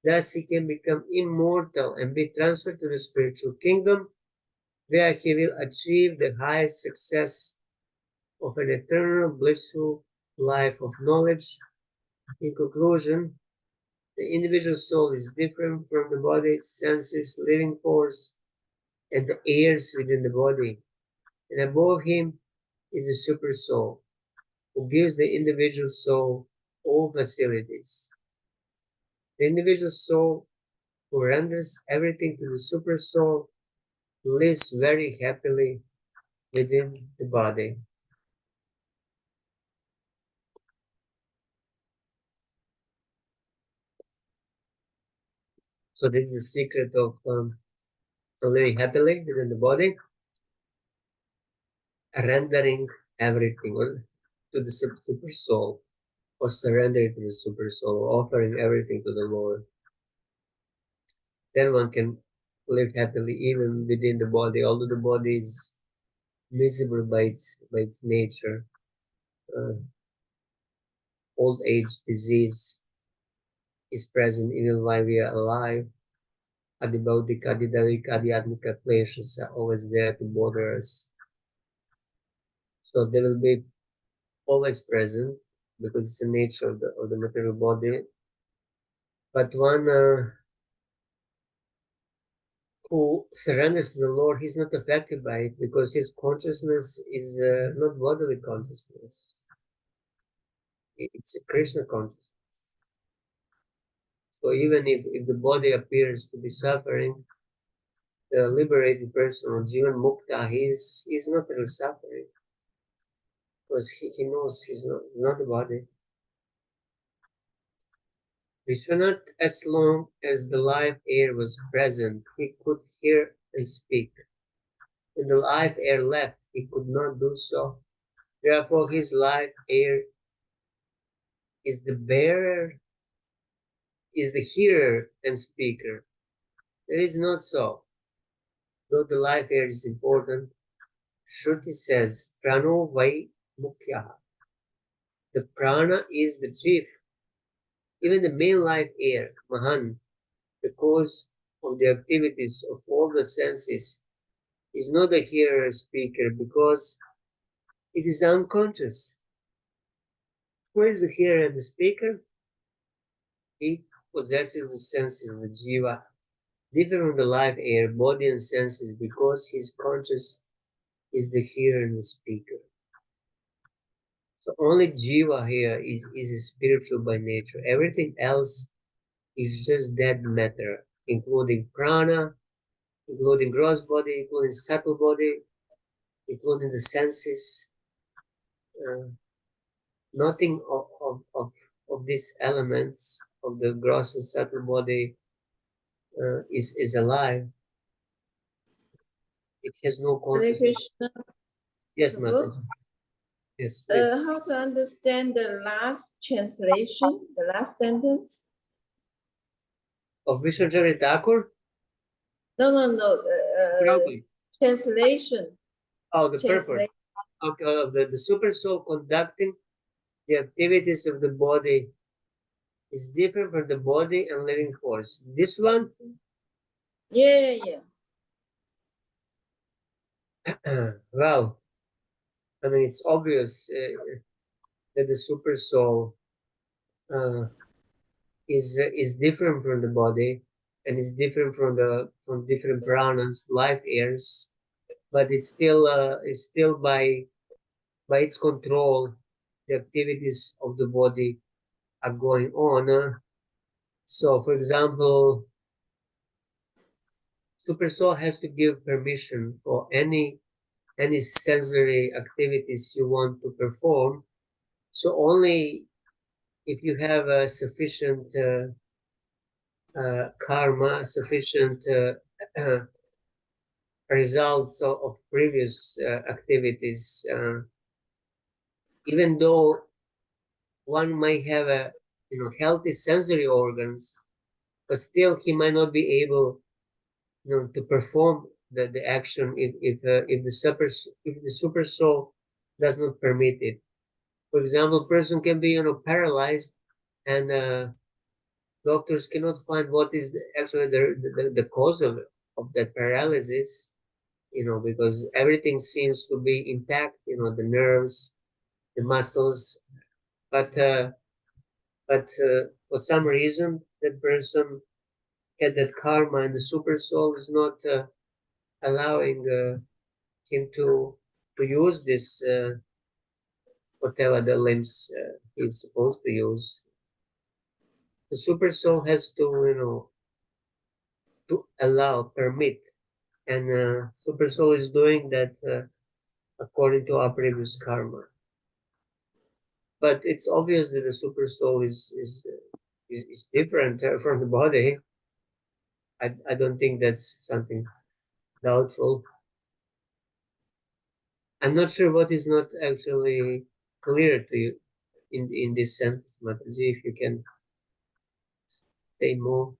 Thus he can become immortal and be transferred to the spiritual kingdom, where he will achieve the highest success of an eternal blissful life of knowledge. In conclusion, the individual soul is different from the body, senses, living force, and the airs within the body. And above him is the super soul, who gives the individual soul all facilities. The individual soul, who renders everything to the super soul, lives very happily within the body. So this is the secret of living happily within the body, rendering everything to the super soul, or surrendering to the super soul, or offering everything to the Lord. Then one can live happily even within the body, although the body is miserable by its nature. Old age, disease is present even while we are alive. Adibautika, Adidavika, Adhyatmika kleshas are always there to bother us. So they will be always present because it's the nature of the material body. But one who surrenders to the Lord, he's not affected by it because his consciousness is not bodily consciousness. It's a Krishna consciousness. So even if the body appears to be suffering, the liberated person or Jivan Mukta, he's not really suffering because he knows he's not the body. Vishwanath, as long as the live air was present, he could hear and speak. When the live air left, he could not do so. Therefore, his live air is the bearer, is the hearer and speaker. That is not so. Though the live air is important, Shruti says, Prano Vai Mukhya. The prana is the chief. Even the main live air, Mahan, the cause of the activities of all the senses, is not the hearer speaker because it is unconscious. Where is the hearer and the speaker? He possesses the senses, the jiva, different from the live air, body and senses, because he is conscious is the hearer and the speaker. So only jiva here is spiritual by nature. Everything else is just dead matter, including prana, including gross body, including subtle body, including the senses. Uh, Nothing of these elements of the gross and subtle body is alive. It has no Hare consciousness. Krishna. Yes, Prabhu. Mataji. Yes, please. How to understand the last translation, the last sentence? Of Vishwajari Thakur? No. Prabhupada. Translation. Oh, the purport. Translation. Okay, the super soul conducting the activities of the body is different from the body and living force. This one, Yeah. well, I mean, it's obvious that the super soul is different from the body and is different from different pranas, life airs, but it's still by its control, the activities of the body are going on. So, for example, super soul has to give permission for any sensory activities you want to perform. So only if you have a sufficient karma, sufficient results of previous activities, even though one might have a healthy sensory organs, but still he might not be able to perform the action if the super soul does not permit it. For example, person can be paralyzed, and doctors cannot find what is actually the cause of that paralysis. Because everything seems to be intact. The nerves, the muscles, but for some reason that person had that karma, and the super soul is not allowing him to use this whatever the limbs he's supposed to use. The super soul has to allow, permit, and super soul is doing that according to our previous karma. But it's obvious that the super soul is different from the body. I don't think that's something doubtful. I'm not sure what is not actually clear to you in this sentence, Mataji, if you can say more.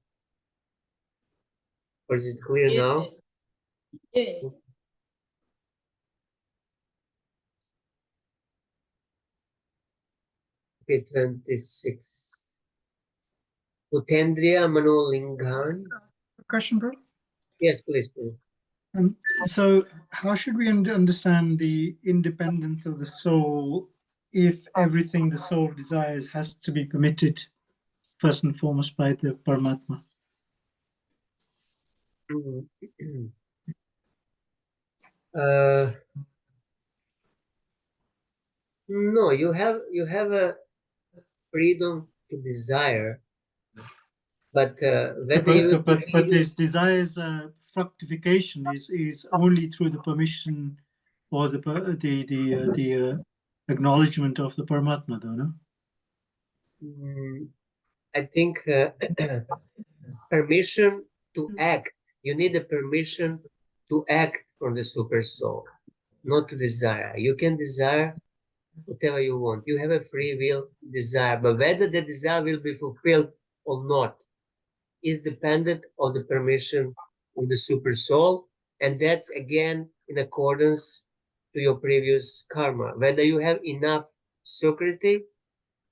Or is it clear now? Yeah. Okay, 26. Utendriya Manolingan. Question, bro? Yes, please. So how should we understand the independence of the soul if everything the soul desires has to be permitted first and foremost by the Paramatma? No, you have a freedom to desire, but whether you But this desire's fructification is only through the permission or the acknowledgement of the Paramatma, though, no? I think permission to act. You need a permission to act from the super soul, not to desire. You can desire whatever you want. You have a free will desire, but whether the desire will be fulfilled or not is dependent on the permission of the super soul, and that's again in accordance to your previous karma. Whether you have enough sukriti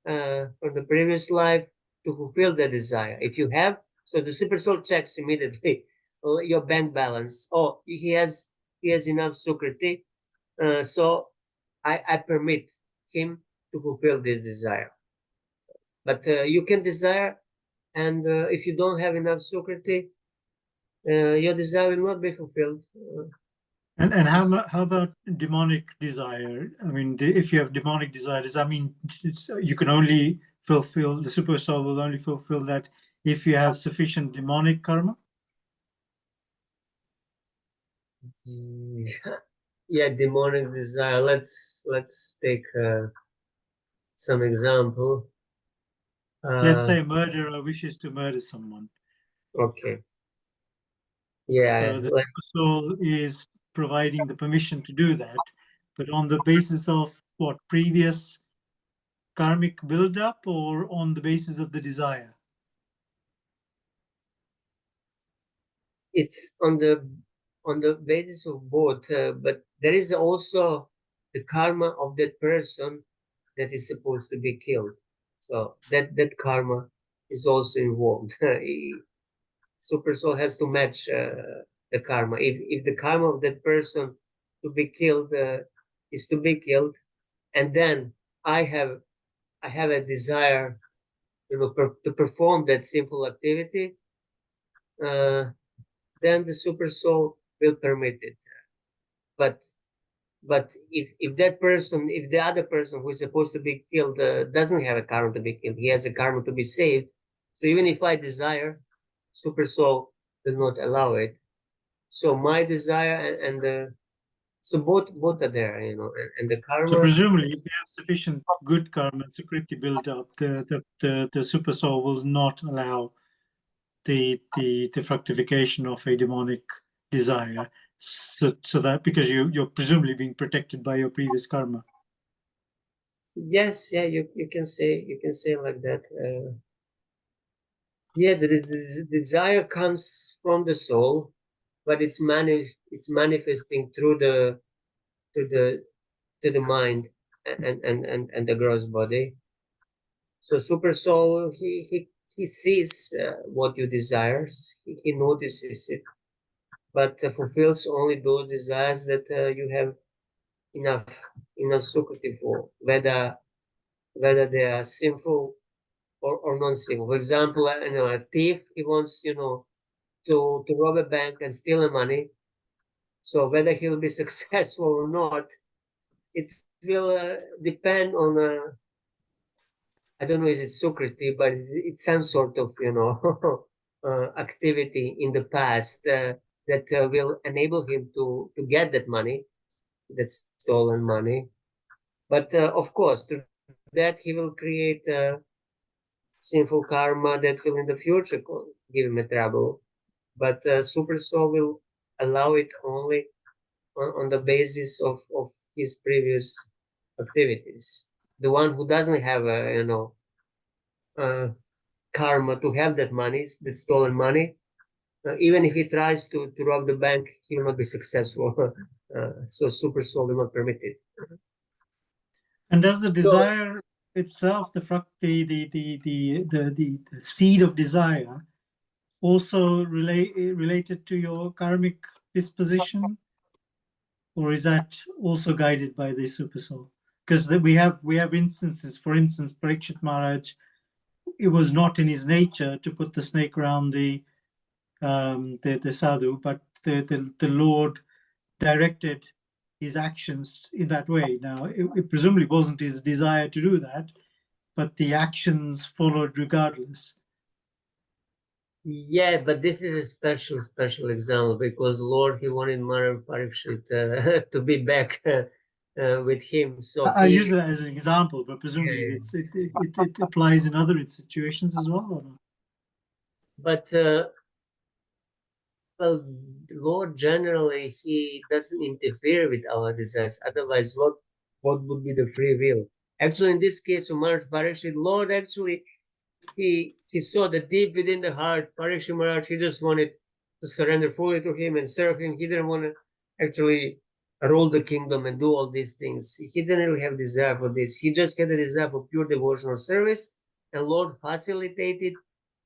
from the previous life to fulfill the desire. If you have, so the super soul checks immediately your bank balance. Oh, he has enough sukriti, so I permit him to fulfill this desire. But you can desire, and if you don't have enough sukriti, your desire will not be fulfilled. And how about demonic desire? I mean, if you have demonic desire, does that mean you can only fulfill, the super soul will only fulfill that if you have sufficient demonic karma? Yeah, demonic desire. Let's take some example. Let's say a murderer wishes to murder someone. Okay. Yeah, So the like super soul is providing the permission to do that, but on the basis of what, previous karmic build-up, or on the basis of the desire? it's on the basis of both, but there is also the karma of that person that is supposed to be killed. So that karma is also involved. Super soul has to match the karma. If the karma of that person to be killed is to be killed, and then I have I have a desire, to perform that sinful activity, uh, then the super soul will permit it. But if that person, if the other person who is supposed to be killed doesn't have a karma to be killed, he has a karma to be saved. So even if I desire, super soul will not allow it. So my desire and the so both are there, and the So karma. presumably, if you have sufficient good karma and security built up, the super soul will not allow the fructification of a demonic desire. So that because you're presumably being protected by your previous karma. Yes, yeah, you can say like that. Yeah, the desire comes from the soul, but it's manifesting through the to the to the mind and the gross body. So super soul, he sees what you desires. He notices it, but fulfills only those desires that you have enough enough sukriti for, whether they are sinful or non-sinful. For example, a thief, he wants to rob a bank and steal the money. So whether he'll be successful or not, it will depend on I don't know, is it Socrates, but it's some sort of activity in the past that will enable him to get that money, that stolen money. But of course, to that he will create sinful karma that will in the future give him a trouble. But super soul will allow it only on the basis of his previous activities. The one who doesn't have a uh, karma to have that money, that stolen money, even if he tries to rob the bank, he will not be successful. So super soul will not permit it. And does the So desire itself, the seed of desire, also related to your karmic disposition, or is that also guided by the super soul? Because we have instances. For instance, Parikshit Maharaj, it was not in his nature to put the snake around the sadhu, but the Lord directed his actions in that way. Now, it presumably wasn't his desire to do that, but the actions followed regardless. yeah, but this is a special example because Lord, he wanted Mother Parikshit to be back with him. So I use it as an example, but presumably yeah, it applies in other situations as well, or not? but well, Lord generally he doesn't interfere with our desires. Otherwise, what would be the free will? Actually, in this case of Maharaj Parikshit, Lord actually he saw the deep within the heart. Parikshit Maharaj, he just wanted to surrender fully to him and serve him. He didn't want to actually rule the kingdom and do all these things. He didn't really have desire for this. He just had a desire for pure devotional service, and Lord facilitated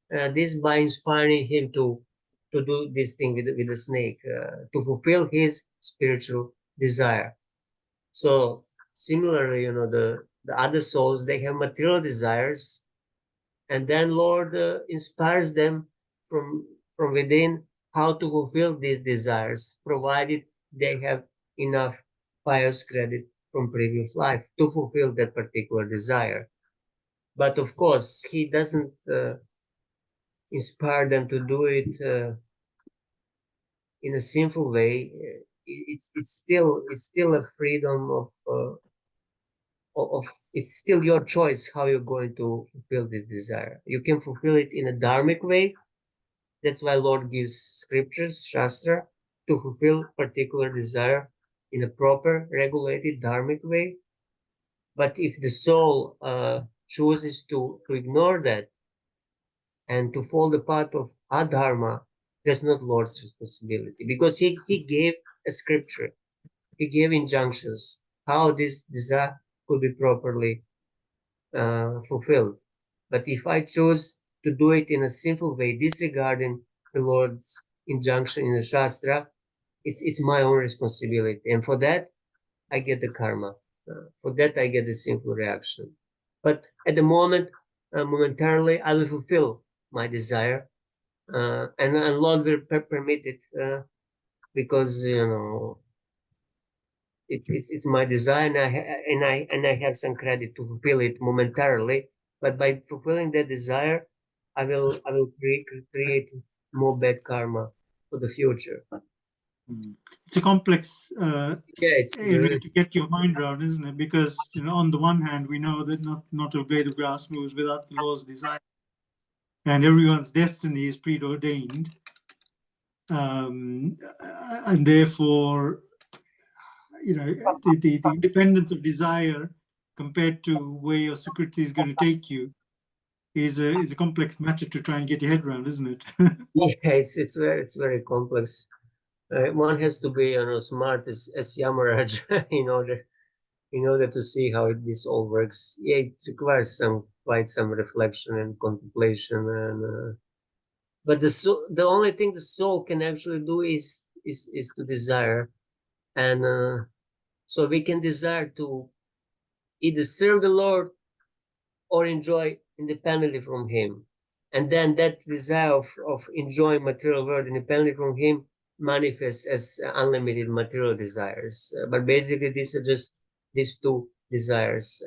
this by inspiring him to do this thing with the snake, to fulfill his spiritual desire. So similarly, the other souls, they have material desires, and then Lord inspires them from within how to fulfill these desires, provided they have enough pious credit from previous life to fulfill that particular desire. But of course, he doesn't inspire them to do it in a sinful way. It's still a freedom of it's still your choice how you're going to fulfill this desire. You can fulfill it in a dharmic way. That's why Lord gives scriptures, Shastra, to fulfill particular desire in a proper, regulated, dharmic way. But if the soul chooses to ignore that and to fall the path of adharma, that's not Lord's responsibility, because he gave a scripture, he gave injunctions how this desire could be properly fulfilled. But if I choose to do it in a sinful way, disregarding the Lord's injunction in the Shastra, it's my own responsibility, and for that I get the karma. For that I get the sinful reaction. But at the moment, momentarily, I will fulfill my desire, and Lord will permit it, because it's my desire, and I have some credit to fulfill it momentarily. But by fulfilling that desire, I will create more bad karma for the future. It's a complex Yeah, it's area to get your mind around, isn't it? Because on the one hand, we know that not a blade of grass moves without the Lord's desire, and everyone's destiny is preordained, and therefore, the independence of desire compared to where your Sukriti is going to take you is a complex matter to try and get your head around, isn't it? yeah, it's very complex. One has to be smart as Yamaraj in order to see how this all works. Yeah, it requires quite some reflection and contemplation, and but the only thing the soul can actually do is to desire, and so we can desire to either serve the Lord or enjoy independently from Him, and then that desire of enjoying material world independently from Him manifests as unlimited material desires. But basically, these are just these two desires.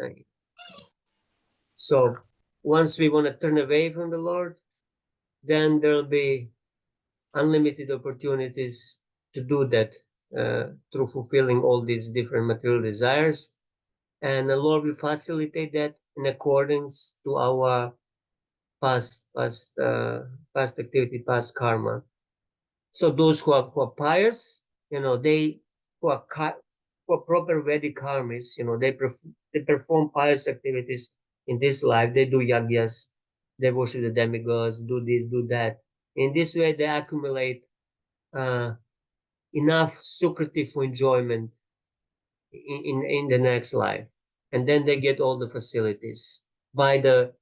So once we want to turn away from the Lord, then there'll be unlimited opportunities to do that through fulfilling all these different material desires. And the Lord will facilitate that in accordance to our past activity, past karma. So those who are pious, they who are who are proper Vedic karmis, they perform pious activities in this life. They do yagyas, they worship the demigods, do this, do that. In this way, they accumulate uh, enough sukriti for enjoyment in the next life, and then they get all the facilities by the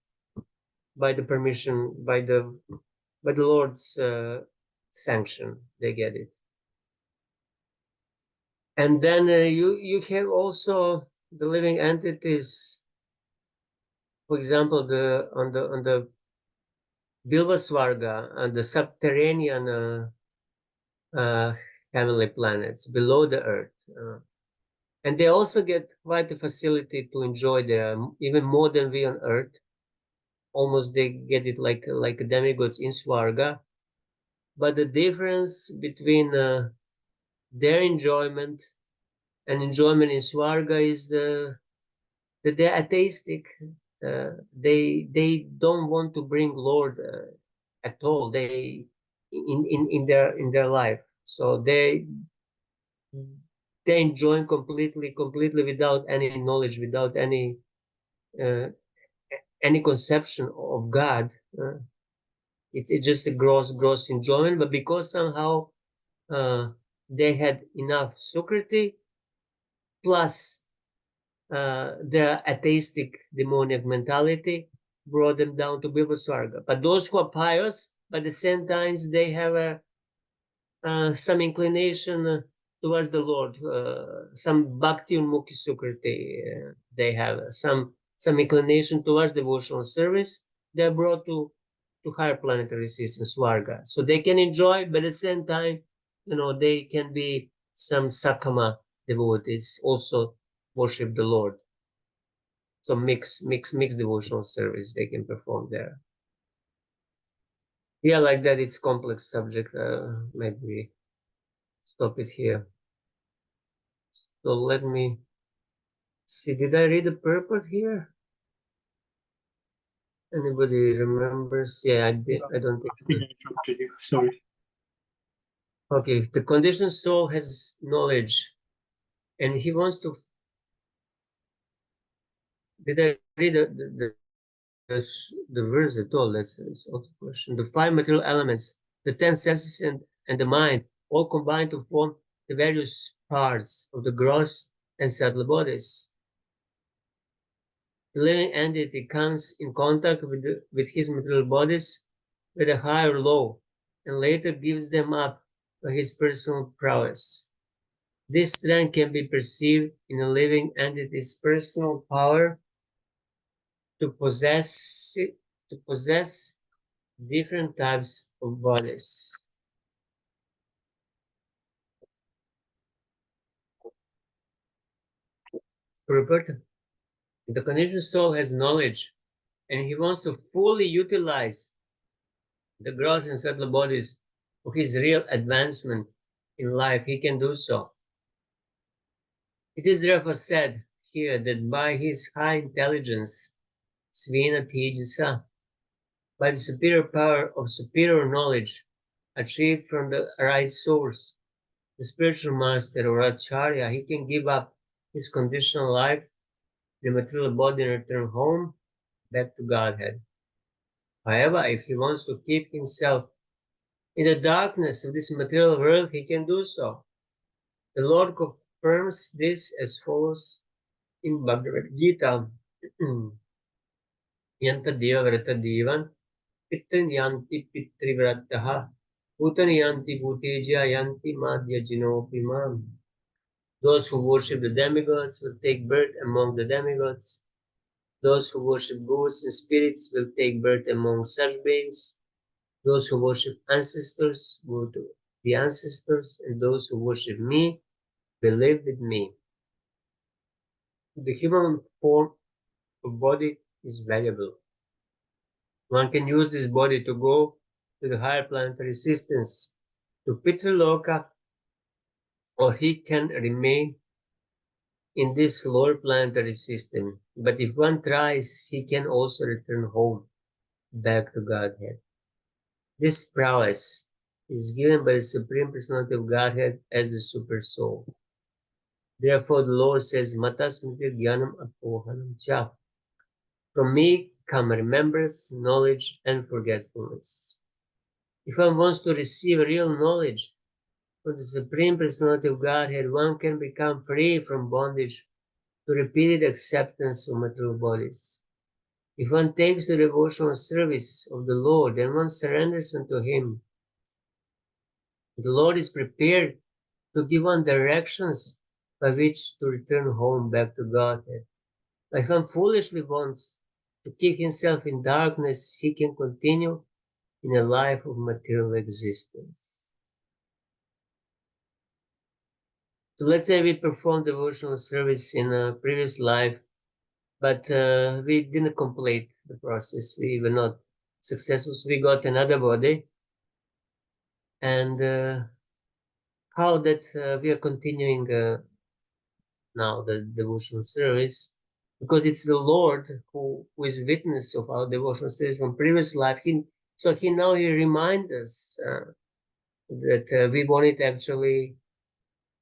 permission, by the Lord's sanction. They get it. And then you have also the living entities. For example, on the Bilvasvarga and the subterranean uh, heavenly planets below the earth, and they also get quite a facility to enjoy there, even more than we on earth. Almost they get it like demigods in Swarga. But the difference between their enjoyment and enjoyment in Swarga is that they're atheistic. They don't want to bring Lord at all. They in their life, so they enjoy completely without any knowledge, without uh, any conception of God. It's just a gross enjoyment. But because somehow they had enough sukriti plus their atheistic demoniac mentality brought them down to Bhivasvarga. But those who are pious, but at the same time, they have some inclination towards the Lord, some bhakti unmukhi sukriti. They have some inclination towards devotional service. They're brought to higher planetary systems, Swarga. So they can enjoy, but at the same time, they can be some Sakama devotees also worship the Lord. So mix devotional service they can perform there. Yeah, like that. It's complex subject. Maybe stop it here. So let me see. Did I read the purport here? Anybody remembers? Yeah, I did. I don't think. I think I interrupted you. Sorry. Okay, the conditioned soul has knowledge, and he wants to. Did I read the verse at all? That's also a question. The five material elements, the 10 senses, and the mind, all combine to form the various parts of the gross and subtle bodies. The living entity comes in contact with his material bodies with a high or low, and later gives them up by his personal prowess. This strength can be perceived in a living entity's personal power to possess different types of bodies. Rupert, the conditioned soul has knowledge, and he wants to fully utilize the gross and subtle bodies for his real advancement in life. He can do so. It is therefore said here that by his high intelligence, Svena Tejasa, by the superior power of superior knowledge achieved from the right source, the spiritual master or Acharya, he can give up his conditional life, the material body, and return home back to Godhead. However, if he wants to keep himself in the darkness of this material world, he can do so. The Lord confirms this as follows in Bhagavad Gita. Yanta deva vrata devan pittan yanti pitrivrataha bhutan yanti bhuteja yanti madhya jinopimam. Those who worship the demigods will take birth among the demigods. Those who worship ghosts and spirits will take birth among such beings. Those who worship ancestors go to the ancestors, and those who worship me will live with me. The human form of body is valuable. One can use this body to go to the higher planetary systems, to Pitraloka, or he can remain in this lower planetary system. But if one tries, he can also return home, back to Godhead. This prowess is given by the Supreme Personality of Godhead as the Super Soul. Therefore, the Lord says, Mata Smriti Jnanam Apohanam Cha. From me come remembrance, knowledge, and forgetfulness. If one wants to receive real knowledge from the Supreme Personality of Godhead, one can become free from bondage to repeated acceptance of material bodies. If one takes the devotional service of the Lord and one surrenders unto Him, the Lord is prepared to give one directions by which to return home back to Godhead. If one foolishly wants to keep himself in darkness, he can continue in a life of material existence. So let's say we performed devotional service in a previous life, but we didn't complete the process. We were not successful. So we got another body, and how that we are continuing now the devotional service, because it's the Lord who is witness of our devotional service from previous life. He now reminds us that we wanted actually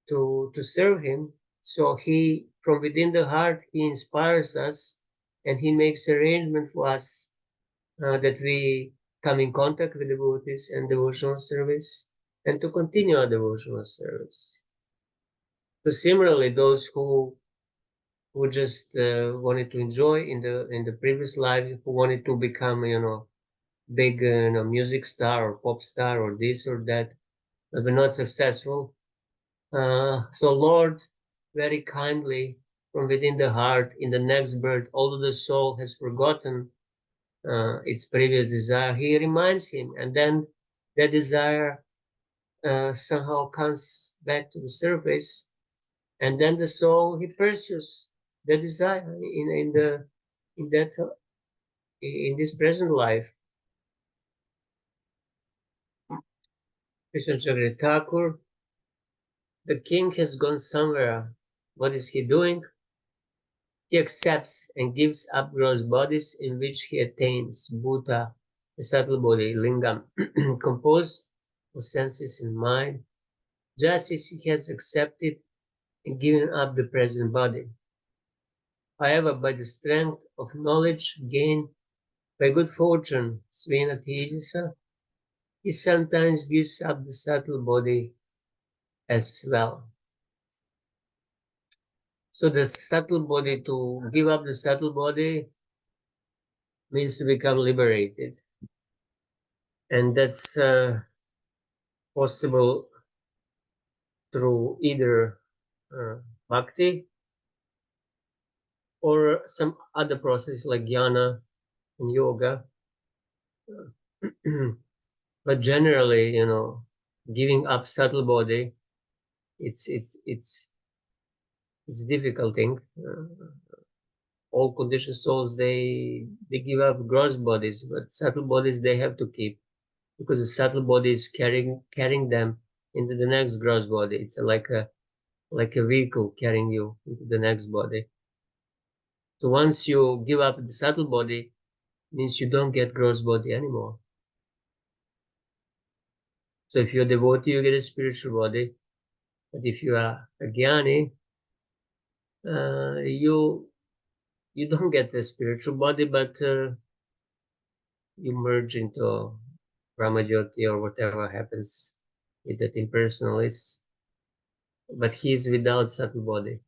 to serve Him. So He, from within the heart, He inspires us, and He makes arrangement for us that we come in contact with devotees and devotional service, and to continue our devotional service. So similarly, those who just wanted to enjoy in the previous life, who wanted to become big music star or pop star or this or that, but were not successful. So Lord, very kindly from within the heart, in the next birth, although the soul has forgotten its previous desire, He reminds him, and then that desire somehow comes back to the surface, and then the soul, he pursues the desire in that in this present life. Krishna Chandra Thakur, the king has gone somewhere. What is he doing? He accepts and gives up gross bodies in which he attains Bhuta, the subtle body, Lingam, composed of senses and mind, just as he has accepted and given up the present body. However, by the strength of knowledge gained by good fortune, Svena Tejasa, he sometimes gives up the subtle body as well. So the subtle body, to give up the subtle body means to become liberated. And that's possible through either bhakti or some other process like jnana and yoga. But generally, giving up subtle body, it's difficult thing. All conditioned souls, they give up gross bodies, but subtle bodies they have to keep, because the subtle body is carrying them into the next gross body. It's like a vehicle carrying you into the next body. So once you give up the subtle body, means you don't get gross body anymore. So if you're a devotee, you get a spiritual body. But if you are a jnani, you don't get the spiritual body, but you merge into Brahmajyoti or whatever happens with that impersonalist. But he is without subtle body.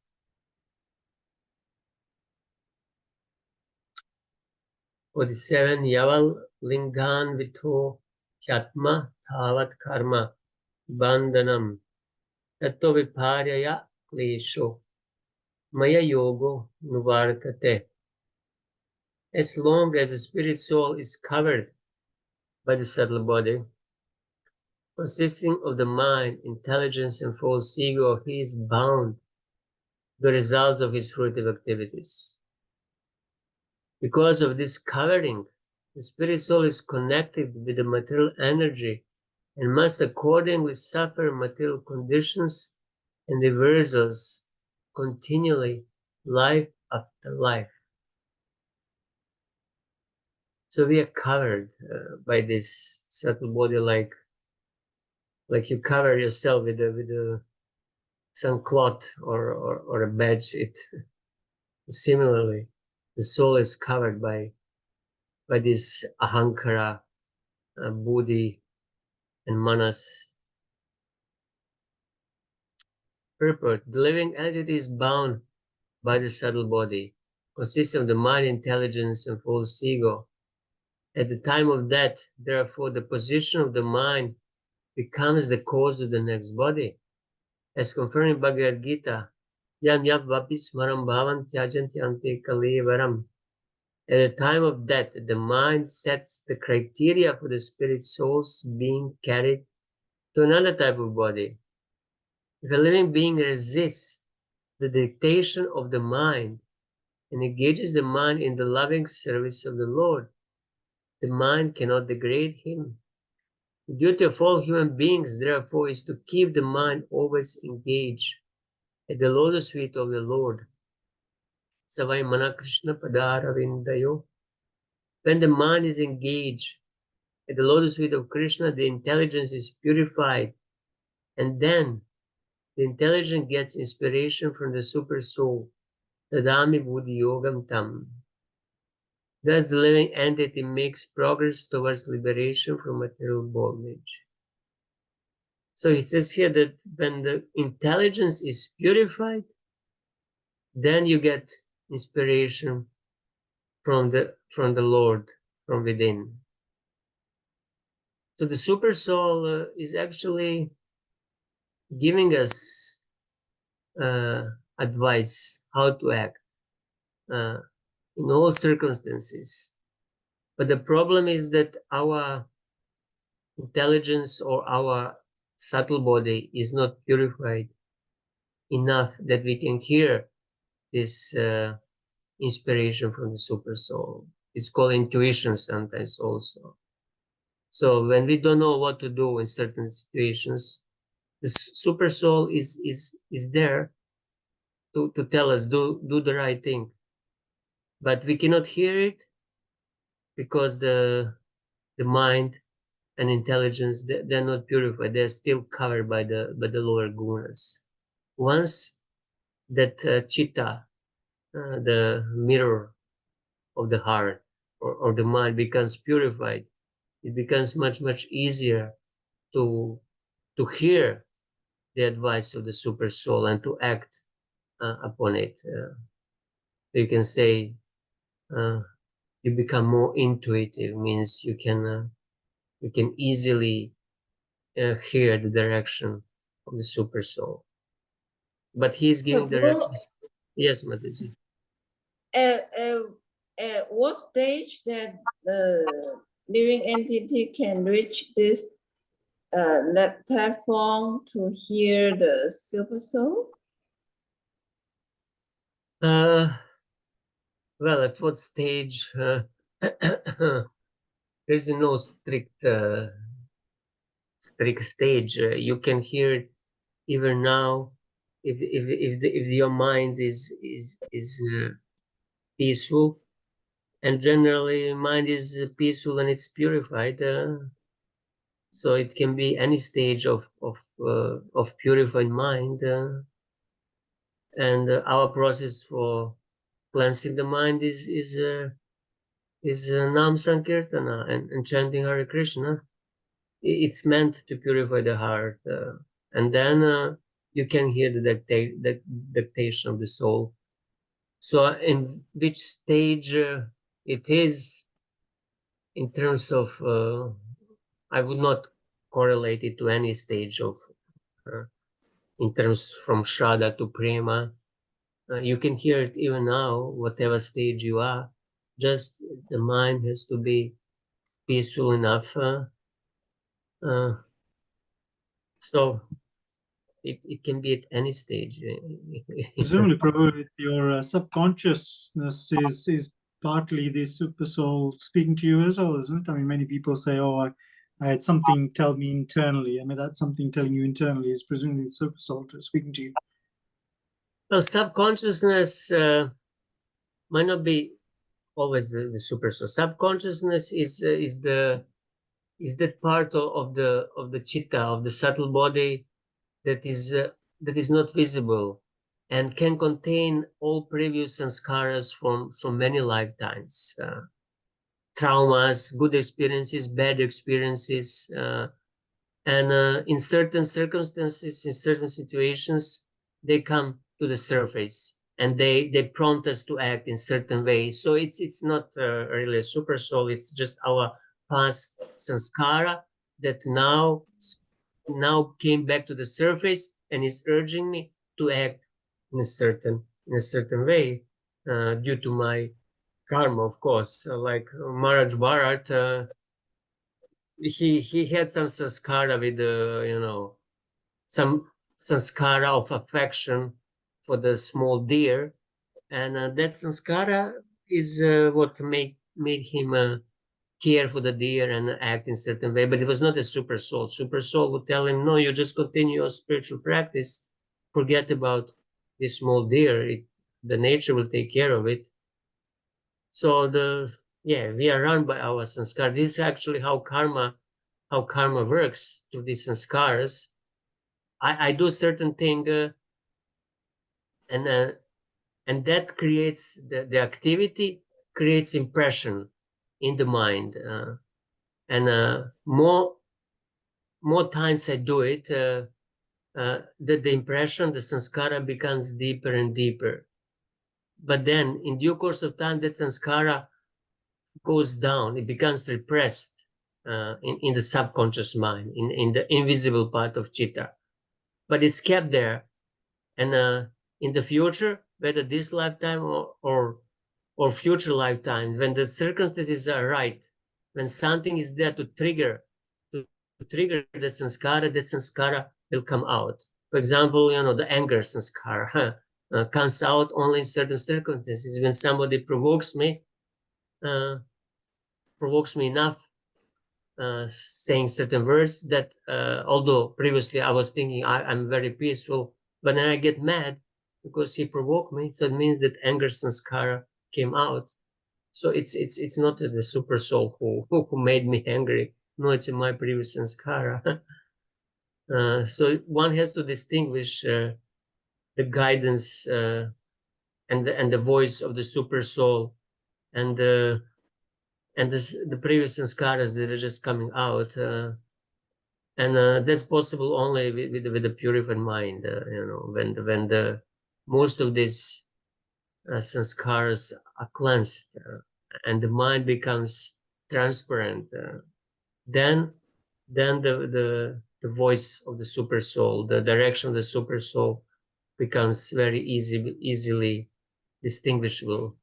47. Yaval lingan vitho hyatma thavat karma bandhanam tato viparyaya klesho maya yogo nuvartate. As long as the spirit soul is covered by the subtle body, consisting of the mind, intelligence, and false ego, he is bound to the results of his fruitive activities. Because of this covering, the spirit soul is connected with the material energy and must accordingly suffer material conditions and reversals continually, life after life. So we are covered by this subtle body, like you cover yourself with some cloth or a bed sheet. Similarly, the soul is covered by this ahankara, buddhi, and manas. Purport: the living entity is bound by the subtle body, consisting of the mind, intelligence, and false ego. At the time of death, therefore, the position of the mind becomes the cause of the next body. As confirmed in Bhagavad Gita, yam yap vapis maram bhavan tyajantyante kalevaram. At the time of death, the mind sets the criteria for the spirit souls being carried to another type of body. If a living being resists the dictation of the mind and engages the mind in the loving service of the Lord, the mind cannot degrade him. The duty of all human beings, therefore, is to keep the mind always engaged at the lotus feet of the Lord. Savai mana Krishna padara vindayo. When the mind is engaged at the lotus feet of Krishna, the intelligence is purified, and then the intelligence gets inspiration from the super soul. Tadami buddhi yogam tam. Thus, the living entity makes progress towards liberation from material bondage. So it says here that when the intelligence is purified, then you get inspiration from the Lord from within. So the super soul is actually giving us advice how to act in all circumstances. But the problem is that our intelligence or our subtle body is not purified enough that we can hear this inspiration from the super soul. It's called intuition sometimes also. So when we don't know what to do in certain situations, the super soul is there to tell us do the right thing. But we cannot hear it because the mind and intelligence, they're not purified. They're still covered by the lower gunas. Once that chitta, the mirror of the heart or the mind becomes purified, it becomes much easier to hear the advice of the super soul and to act upon it. You can say uh, you become more intuitive, means you can easily hear the direction of the super soul. But he's giving Prabhu, directions. Yes, Mataji. at, at, at what stage that the living entity can reach this that platform to hear the super soul? Well, at what stage? There's no strict stage. You can hear it even now, if your mind is peaceful, and generally mind is peaceful when it's purified. So it can be any stage of purified mind, and our process for cleansing the mind is Nam Sankirtana and chanting Hare Krishna. It's meant to purify the heart, and then you can hear the dictation of the soul. So, in which stage it is in terms of, I would not correlate it to any stage of, uh, in terms from Shraddha to Prema. You can hear it even now, whatever stage you are. Just the mind has to be peaceful enough. Uh, so it can be at any stage. Presumably, Prabhu, your subconsciousness is partly the super soul speaking to you as well, isn't it? I mean, many people say, "Oh, I had something tell me internally." I mean, that something telling you internally is presumably the super soul speaking to you. Well, subconsciousness might not be always the super soul. Subconsciousness is that part of the chitta, of the subtle body that is not visible and can contain all previous sanskaras from many lifetimes, traumas, good experiences, bad experiences, and in certain circumstances, in certain situations, they come to the surface and they prompt us to act in certain ways. So it's not really a super soul. It's just our past sanskara that now came back to the surface and is urging me to act in a certain way, due to my karma, of course. Like Maharaj Bharat, he had some sanskara with some sanskara of affection for the small deer, and that sanskara is what made him care for the deer and act in certain way. But it was not a super soul. Super soul would tell him, "No, you just continue your spiritual practice. Forget about this small deer. The nature will take care of it." So we are run by our sanskar. This is actually how karma works through these sanskaras. I do certain thing, and that creates the activity creates impression in the mind, and more times I do it, the impression, the sanskara becomes deeper and deeper. But then, in due course of time, that sanskara goes down. It becomes repressed in the subconscious mind, in the invisible part of chitta. But it's kept there, and in the future, whether this lifetime or future lifetime, when the circumstances are right, when something is there to trigger trigger that sanskara will come out. For example, the anger sanskara comes out only in certain circumstances. When somebody provokes me enough, saying certain words that, although previously I was thinking I'm very peaceful, but then I get mad because he provoked me. So it means that anger sanskara came out. So it's not the super soul who made me angry. No, it's in my previous sanskara. So one has to distinguish the guidance and the voice of the super soul and the previous sanskaras that are just coming out. And that's possible only with a purified mind. When the most of these sanskaras are cleansed and the mind becomes transparent, then the voice of the super soul, the direction of the super soul becomes very easily distinguishable.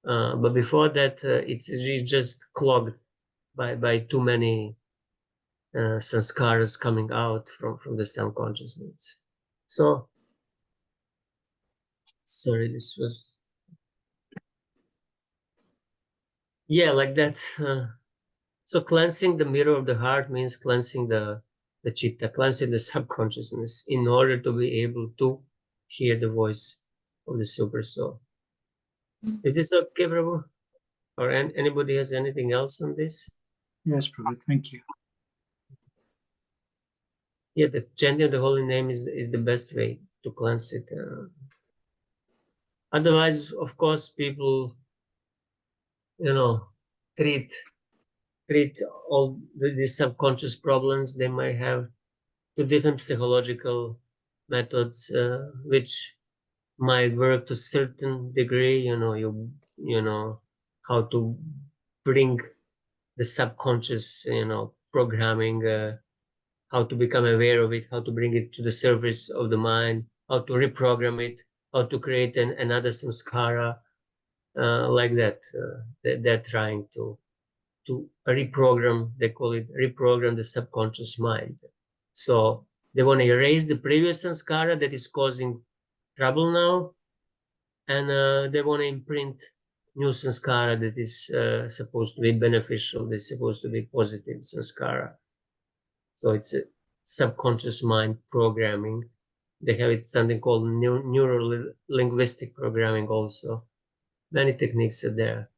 But before that, it's really just clogged by too many sanskaras coming out from the self-consciousness. So, sorry, this was, yeah, like that. So cleansing the mirror of the heart means cleansing the chitta, cleansing the subconsciousness in order to be able to hear the voice of the super soul. Is this okay, Prabhu? Or anybody has anything else on this? Yes, Prabhu, thank you. Yeah, the chanting of the holy name is the best way to cleanse it. Otherwise, of course, people, treat all these subconscious problems they might have to different psychological methods, which might work to a certain degree. You know how to bring the subconscious, programming, how to become aware of it, how to bring it to the surface of the mind, how to reprogram it, how to create another samskara, like that. They're trying to reprogram, they call it reprogram the subconscious mind. So they want to erase the previous sanskara that is causing trouble now, and they want to imprint new sanskara that is supposed to be beneficial, that's supposed to be positive sanskara. So it's a subconscious mind programming. They have it something called neuro-linguistic programming also. Many techniques are there,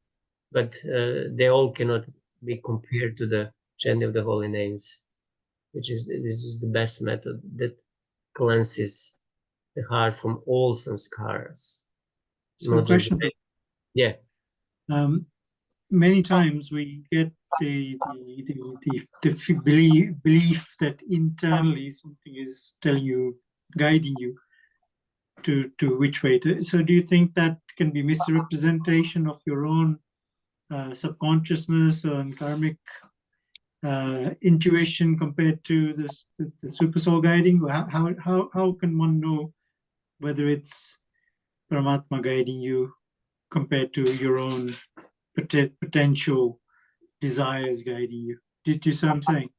but they all cannot be compared to the chanting of the holy names, this is the best method that cleanses the heart from all sanskaras. So, Not just question, yeah. many times we get the belief that internally something is telling you, guiding you to which way to. So do you think that can be misrepresentation of your own subconsciousness and karmic intuition compared to the super soul guiding? How can one know whether it's Paramatma guiding you compared to your own potential desires guiding you? Did you see what I'm saying?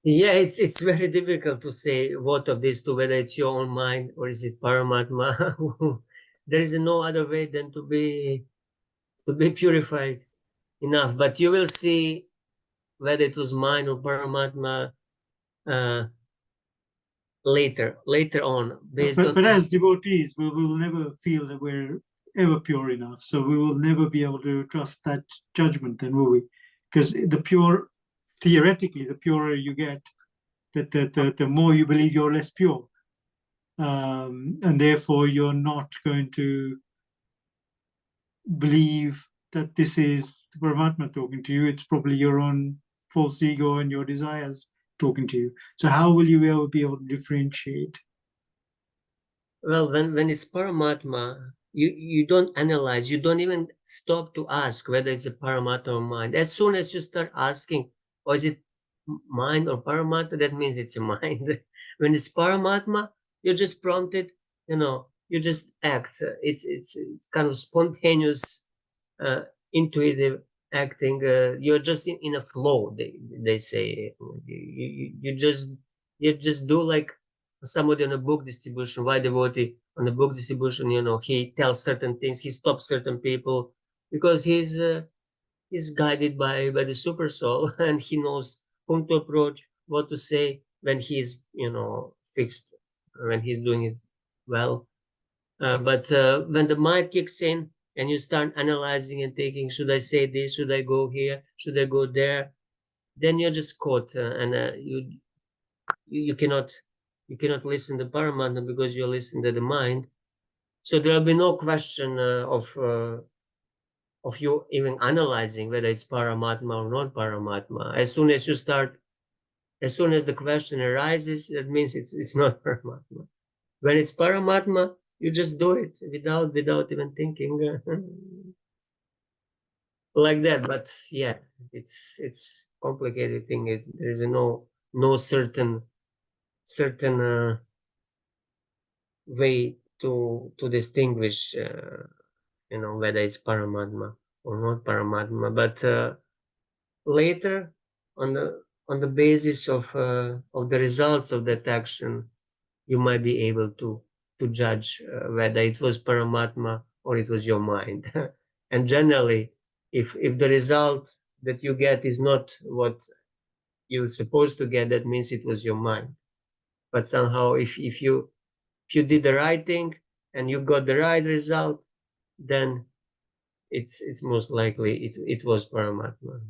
Yeah, it's very difficult to say what of these two, whether it's your own mind or is it Paramatma. There is no other way than to be purified enough. But you will see whether it was mine or Paramatma uh, later on, based But on. as devotees, we will never feel that we're ever pure enough. So we will never be able to trust that judgment, then will we? Because theoretically, the purer you get, the more you believe you're less pure. And therefore you're not going to believe that this is the Paramatma talking to you. It's probably your own false ego and your desires talking to you. So how will you ever be able to differentiate? Well, when it's Paramatma, you don't analyze, you don't even stop to ask whether it's a Paramatma or mind. As soon as you start asking, or is it mind or Paramatma, that means it's a mind. When it's Paramatma, you're just prompted, you just act. It's kind of spontaneous, intuitive acting, you're just in a flow. They say you just do like somebody on a book distribution. Why devotee on a book distribution? He tells certain things. He stops certain people because he's guided by the super soul, and he knows whom to approach, what to say when he's fixed, when he's doing it well. But when the mind kicks in and you start analyzing and thinking, should I say this? Should I go here? Should I go there? Then you're just caught, and you cannot listen to Paramatma because you're listening to the mind. So there will be no question of you even analyzing whether it's Paramatma or not Paramatma. As soon as the question arises, that means it's not Paramatma. When it's Paramatma, you just do it without even thinking like that. But yeah, it's complicated thing. There is no certain way to distinguish whether it's Paramatma or not Paramatma. But later, on the basis of the results of that action, you might be able to judge whether it was Paramatma or it was your mind. And generally, if the result that you get is not what you're supposed to get, that means it was your mind. But somehow, if you did the right thing and you got the right result, then it's most likely it was Paramatma.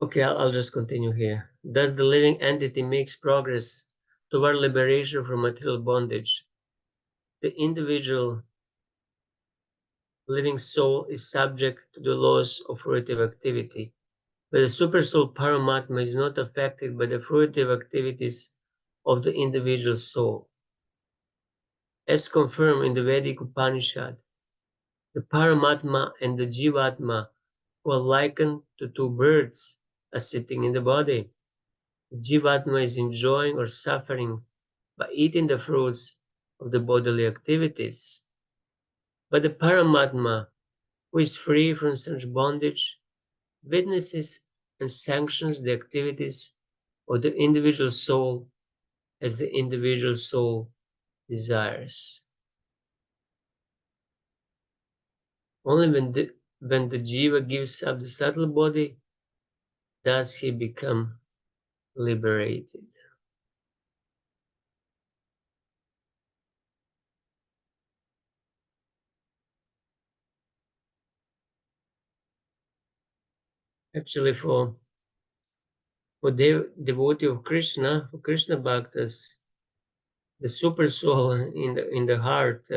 Okay, I'll just continue here. Thus, the living entity makes progress toward liberation from material bondage. The individual living soul is subject to the laws of fruitive activity, but the supersoul Paramatma is not affected by the fruitive activities of the individual soul. As confirmed in the Vedic Upanishad, the Paramatma and the Jivatma were likened to two birds as sitting in the body. The Jivatma is enjoying or suffering by eating the fruits of the bodily activities. But the Paramatma, who is free from such bondage, witnesses and sanctions the activities of the individual soul as the individual soul desires. Only when the jiva gives up the subtle body does he become liberated. Actually, for devotee of Krishna, for Krishna Bhaktas, the super soul in the heart,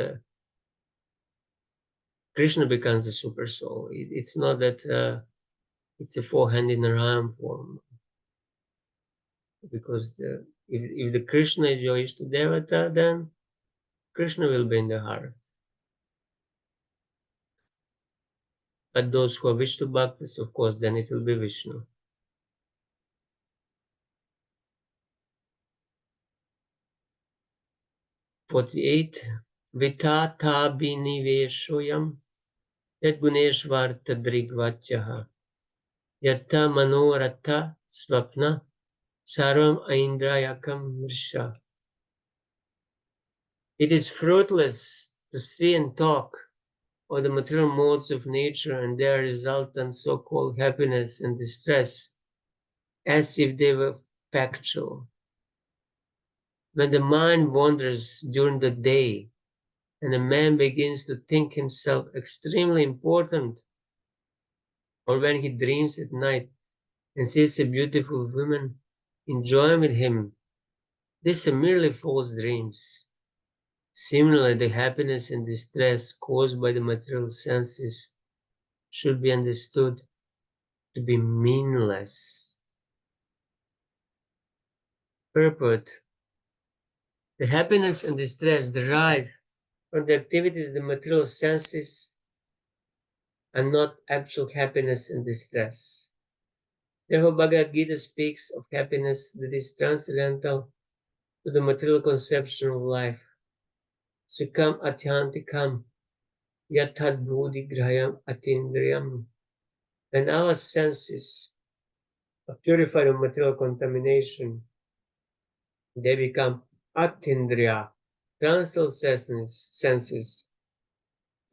Krishna becomes the super soul. It's not that it's a four-hand in a ram form, because if the Krishna is your Ishta Devata, then Krishna will be in the heart. But those who are Vishnu Bhaktas, of course, then it will be Vishnu. 48. Vitata biniveshoyam yad guneshvarta drigvatyaha yatta manorata swapna sarvam aindrayakam mrisha. It is fruitless to see and talk of the material modes of nature and their resultant so-called happiness and distress as if they were factual. When the mind wanders during the day and a man begins to think himself extremely important, or when he dreams at night and sees a beautiful woman enjoying with him, these are merely false dreams. Similarly, the happiness and distress caused by the material senses should be understood to be meaningless. Purport: the happiness and distress derived from the activities of the material senses are not actual happiness and distress. Therefore, Bhagavad Gita speaks of happiness that is transcendental to the material conception of life. Sukham atyantikam, Yatad Bodhigrayam Atindriyam. When our senses are purified of material contamination, they become Atindriya, transcendental senses.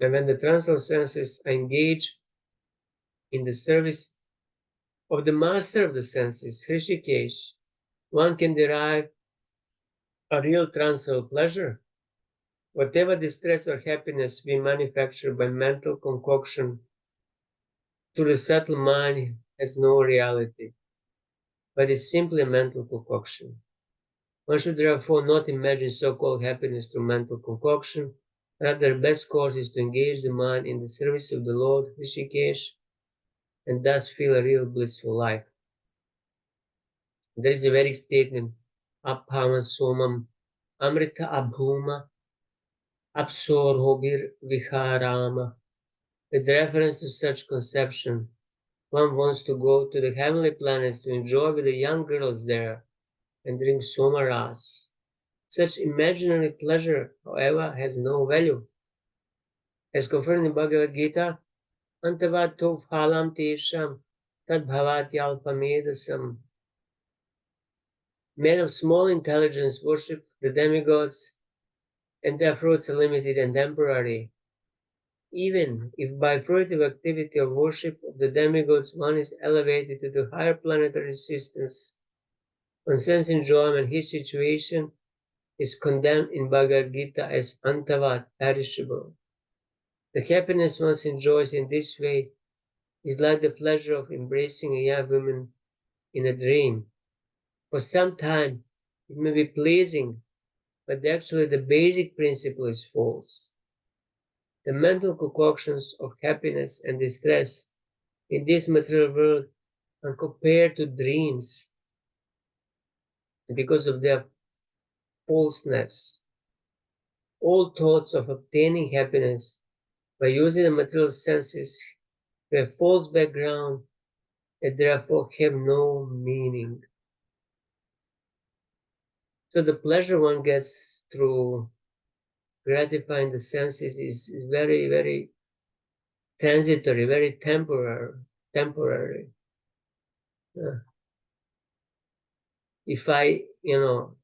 And when the transcendental senses are engaged in the service of the master of the senses, Hrishikesh, one can derive a real transcendental pleasure. Whatever distress or happiness we manufacture by mental concoction to the subtle mind has no reality, but is simply a mental concoction. One should therefore not imagine so-called happiness through mental concoction. Rather, the best course is to engage the mind in the service of the Lord Rishikesh and thus feel a real blissful life. There is a Vedic statement, Abhama Somam Amrita Abhuma Apsorhobir Viharama. With reference to such conception, one wants to go to the heavenly planets to enjoy with the young girls there and drink somaras. Such imaginary pleasure, however, has no value. As confirmed in Bhagavad Gita, Antavat tov phalam tesham tad bhavati alpamedasam. Men of small intelligence worship the demigods, and their fruits are limited and temporary. Even if by fruitive activity of worship of the demigods one is elevated to the higher planetary systems, on sense enjoyment, his situation is condemned in Bhagavad Gita as antavat, perishable. The happiness one enjoys in this way is like the pleasure of embracing a young woman in a dream. For some time, it may be pleasing, but actually the basic principle is false. The mental concoctions of happiness and distress in this material world are compared to dreams because of their falseness. All thoughts of obtaining happiness by using the material senses have a false background and therefore have no meaning. So the pleasure one gets through gratifying the senses is very, very transitory, very temporary. If I,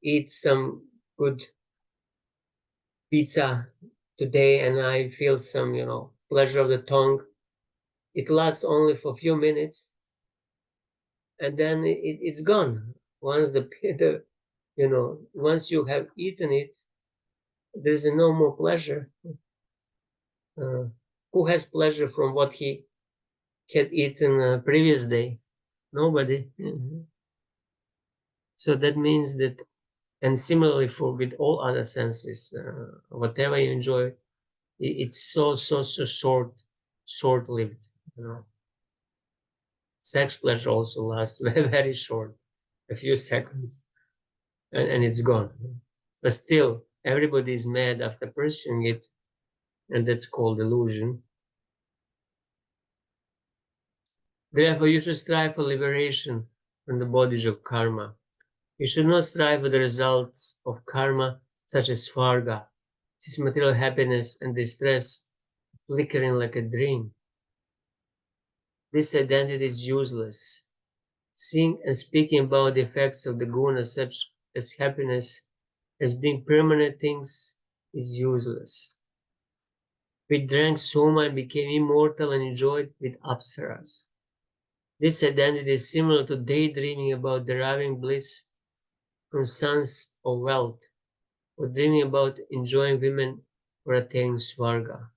eat some good pizza today and I feel some, pleasure of the tongue, it lasts only for a few minutes and then it's gone. Once once you have eaten it, there's no more pleasure. Who has pleasure from what he had eaten previous day? Nobody. So that means that, and similarly for with all other senses, whatever you enjoy, it's so short-lived. Sex pleasure also lasts very, very short, a few seconds, and it's gone. But still, everybody is mad after pursuing it, and that's called illusion. Therefore, you should strive for liberation from the bondage of karma. You should not strive for the results of karma, such as svarga, this material happiness and distress flickering like a dream. This identity is useless. Seeing and speaking about the effects of the guna, such as happiness, as being permanent things, is useless. We drank soma and became immortal and enjoyed with apsaras. This identity is similar to daydreaming about deriving bliss from sons of wealth, or dreaming about enjoying women or attaining svarga.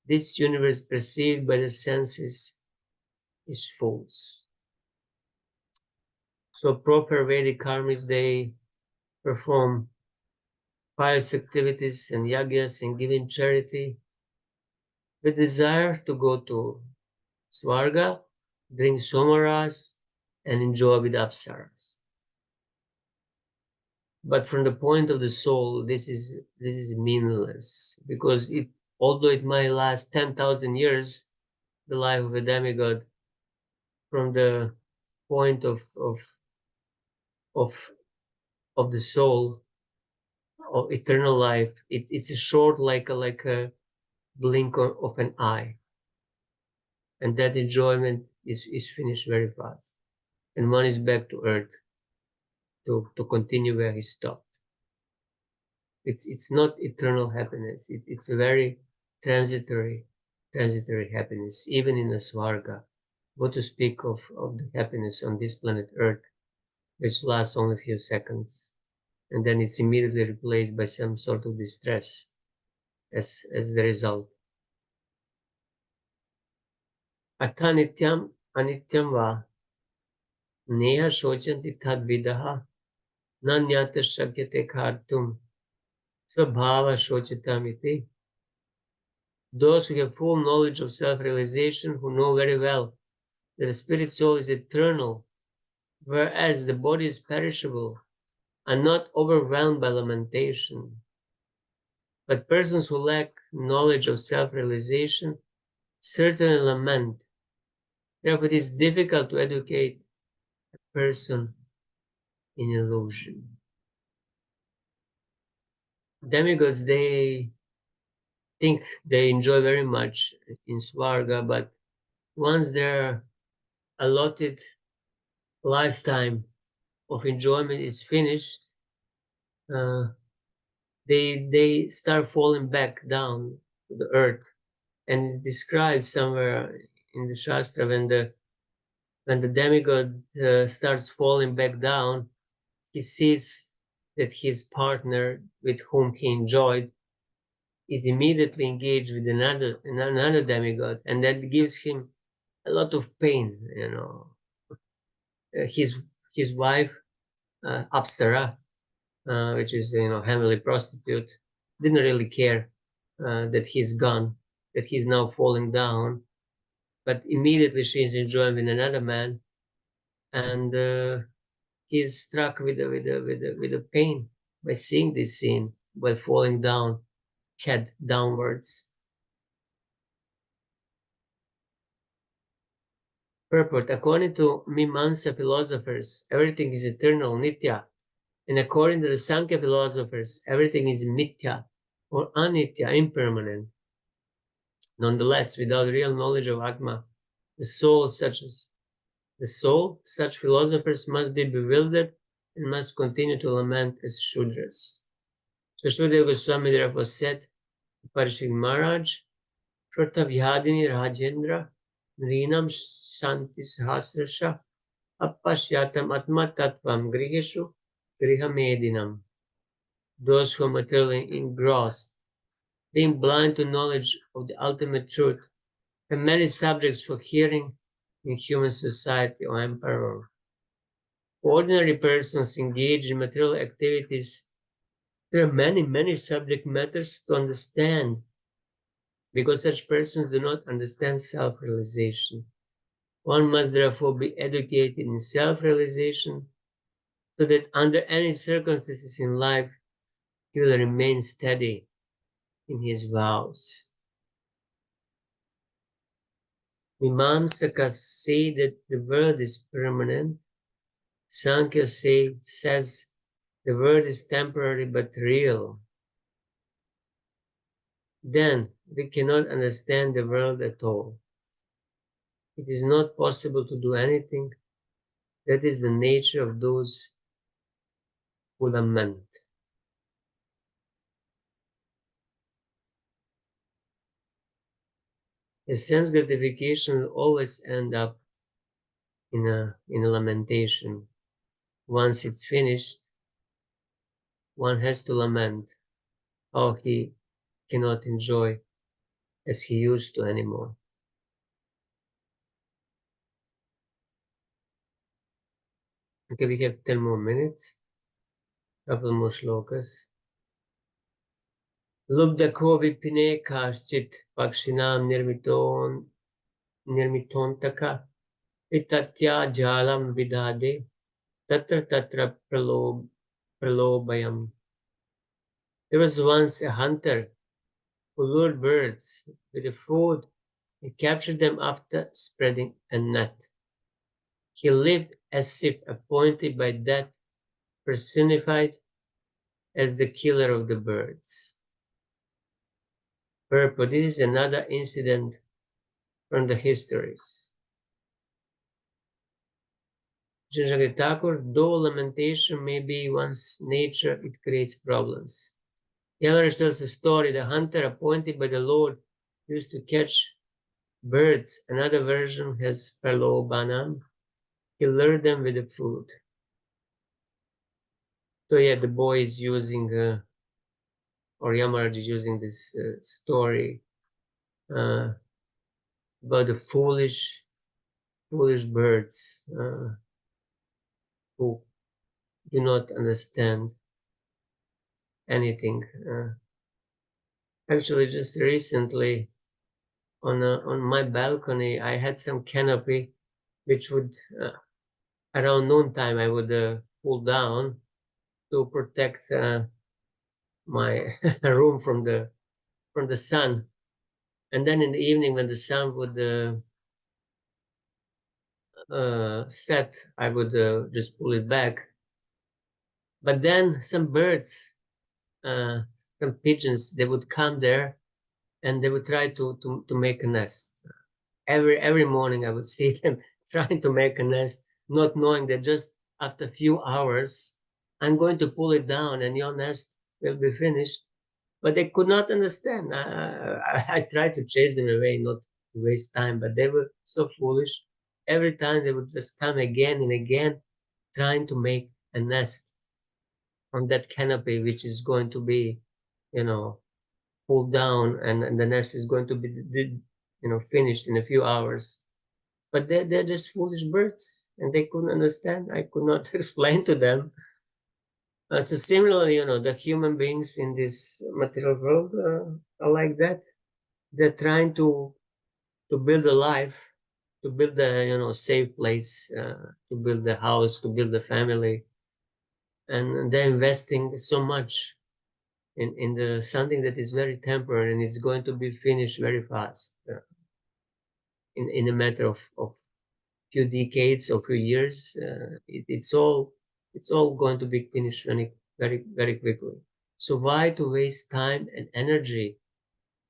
This universe perceived by the senses is false. So proper Vedic karmis, they perform pious activities and yagyas and giving charity with desire to go to Svarga, drink somaras, and enjoy with apsaras. But from the point of the soul, this is meaningless, because although it might last 10,000 years, the life of a demigod, from the point of the soul of eternal life, it's a short like a blink of an eye. And that enjoyment is finished very fast. And one is back to earth to continue where he stopped. It's not eternal happiness. It's a very transitory happiness, even in a svarga. What to speak of the happiness on this planet Earth, which lasts only a few seconds, and then it's immediately replaced by some sort of distress as the result. Atanityam anityam va neha shochanti tad vidaha nanyata shakyate kartum svabhava shochitamiti. Those who have full knowledge of self-realization, who know very well that the spirit soul is eternal, whereas the body is perishable, are not overwhelmed by lamentation. But persons who lack knowledge of self-realization certainly lament. Therefore, it is difficult to educate a person in illusion. Demigods, they think they enjoy very much in Svarga, but once their allotted lifetime of enjoyment is finished, they start falling back down to the earth. And it describes somewhere in the Shastra when the demigod starts falling back down, he sees that his partner with whom he enjoyed is immediately engaged with another demigod, and that gives him a lot of pain. His wife, Apsara, which is heavenly prostitute, didn't really care that he's gone, that he's now falling down, but immediately she's enjoying with another man, and he's struck with a pain by seeing this scene while falling down, head downwards. Purport: according to Mimamsa philosophers, everything is eternal, nitya, and according to the Sankhya philosophers, everything is mithya or anitya, impermanent. Nonetheless, without real knowledge of Atma, the soul, such philosophers must be bewildered and must continue to lament as Shudras. So Shudeva Goswami therefore said to Parishik Maharaj, Pratavyadini Rajendra, Nrinam Shanti Sahasrasha, Appashyatam Atma Tattvam Grihishu, Grihamedinam. Those who are materially engrossed, being blind to knowledge of the ultimate truth, have many subjects for hearing in human society, O Emperor. Ordinary persons engaged in material activities, there are many subject matters to understand, because such persons do not understand self-realization. One must therefore be educated in self-realization, so that under any circumstances in life, he will remain steady in his vows. Mimamsakas say that the world is permanent. Sankhya says the world is temporary but real. Then we cannot understand the world at all. It is not possible to do anything. That is the nature of those who lament. A sense gratification will always end up in a lamentation. Once it's finished, one has to lament how he cannot enjoy as he used to anymore. Okay, we have 10 more minutes, couple more shlokas. Lubdako vipine kaschit pakshinam nirmitontaka itatya jalam vidade tatra pralobayam. There was once a hunter who lured birds with the food and captured them after spreading a net. He lived as if appointed by death, personified as the killer of the birds. purpose. This is another incident from the histories. Sri Thakur, though lamentation may be one's nature, it creates problems. Yellowish tells a story. The hunter appointed by the Lord used to catch birds. Another version has Pralobanam. He lured them with the food. So yeah, the boy is using, or Yamaraj is using this story about the foolish birds who do not understand anything. Actually, just recently on my balcony, I had some canopy, which would around noontime I would pull down to protect my room from the sun. And then in the evening, when the sun would set, I would just pull it back. But then some birds, some pigeons, they would come there and they would try to make a nest. Every morning I would see them trying to make a nest, not knowing that just after a few hours I'm going to pull it down and your nest will be finished. But they could not understand. I tried to chase them away, not to waste time, but they were so foolish. Every time they would just come again and again, trying to make a nest on that canopy, which is going to be, pulled down, and the nest is going to be, finished in a few hours. But they're just foolish birds, and they couldn't understand. I could not explain to them. So similarly, the human beings in this material world are like that. They're trying to build a life, to build a safe place, to build a house, to build a family, and they're investing so much in the something that is very temporary and it's going to be finished very fast, in a matter of few decades or few years. It's all going to be finished very, very, very quickly. So why to waste time and energy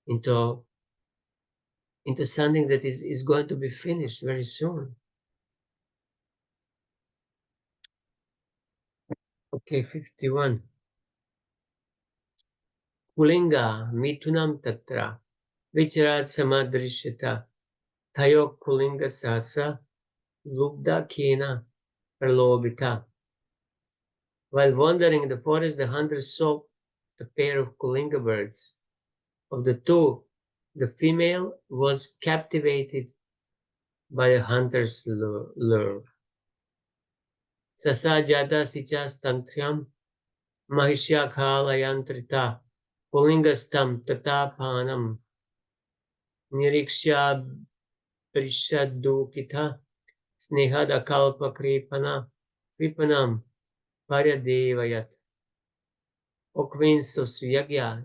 into something that is going to be finished very soon? Okay, 51. Kulinga mitunam tatra vicharat samadrishita tayo kulinga sasa lubda kena pralobita. While wandering in the forest, the hunter saw a pair of kulinga birds. Of the two, the female was captivated by the hunter's lure. Sasajata sichas tantriam mahishya khalayantrita kulingastam tatapanam niriksha prishadukita snehada kalpa kripanam paryadevayat. O queens of Suyagya,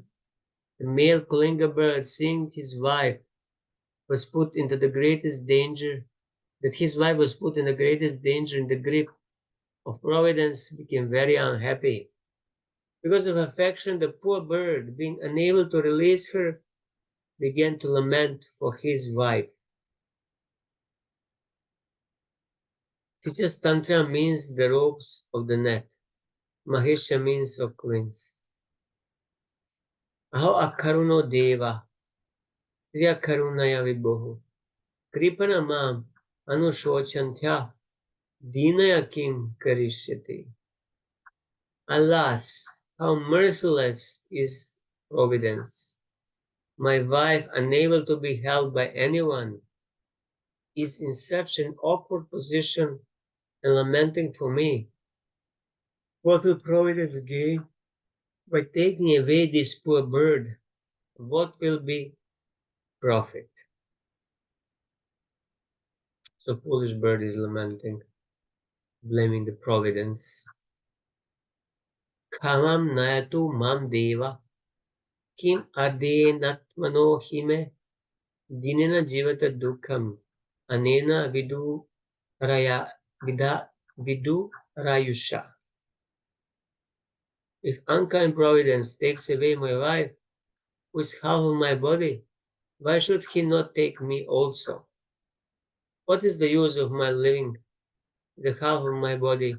the male Kulinga bird, seeing his wife was put into the greatest danger, that his wife was put in the greatest danger in the grip of Providence, became very unhappy. Because of affection, the poor bird, being unable to release her, began to lament for his wife. Teacher's Tantra means the ropes of the net. Mahisha means of queens. Aho akaruno deva, triya karunaya vibhoho, kripana mam anushochanthya, dinaya kim karishyati. Alas, how merciless is Providence! My wife, unable to be held by anyone, is in such an awkward position and lamenting for me. What will Providence gain by taking away this poor bird? What will be profit? So foolish bird is lamenting, blaming the Providence. Kamam nayatu mam deva kim adenatmano hime dinena jivata dukham anena vidu rayusha. If unkind Providence takes away my wife, who is half of my body? Why should he not take me also? What is the use of my living, the half of my body,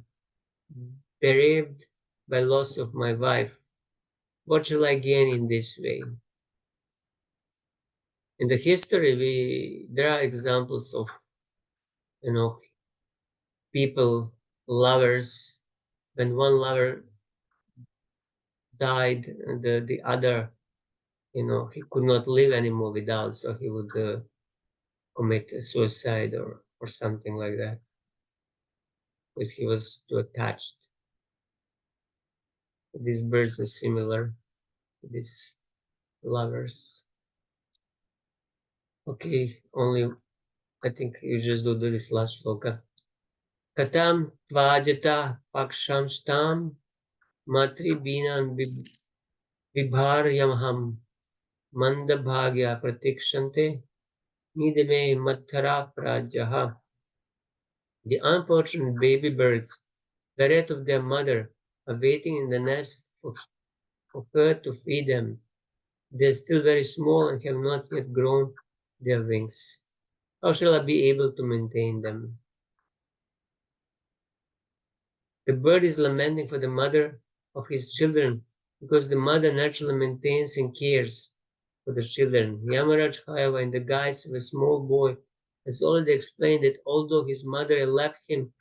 bereaved by loss of my wife? What shall I gain in this way? In the history, there are examples of, people, lovers. When one lover died, the other, he could not live anymore without, so he would commit suicide or something like that, because he was too attached. These birds are similar to these lovers. Okay, only I think you just do this last shloka. Katam tvajata paksham stam matri binan vibhar yamham manda bhagya pratikshante nidame mathara prajaha. The unfortunate baby birds, bereft of their mother, are waiting in the nest for her to feed them. They are still very small and have not yet grown their wings. How shall I be able to maintain them? The bird is lamenting for the mother of his children, because the mother naturally maintains and cares for the children. Yamaraj, however, in the guise of a small boy, has already explained that although his mother had left him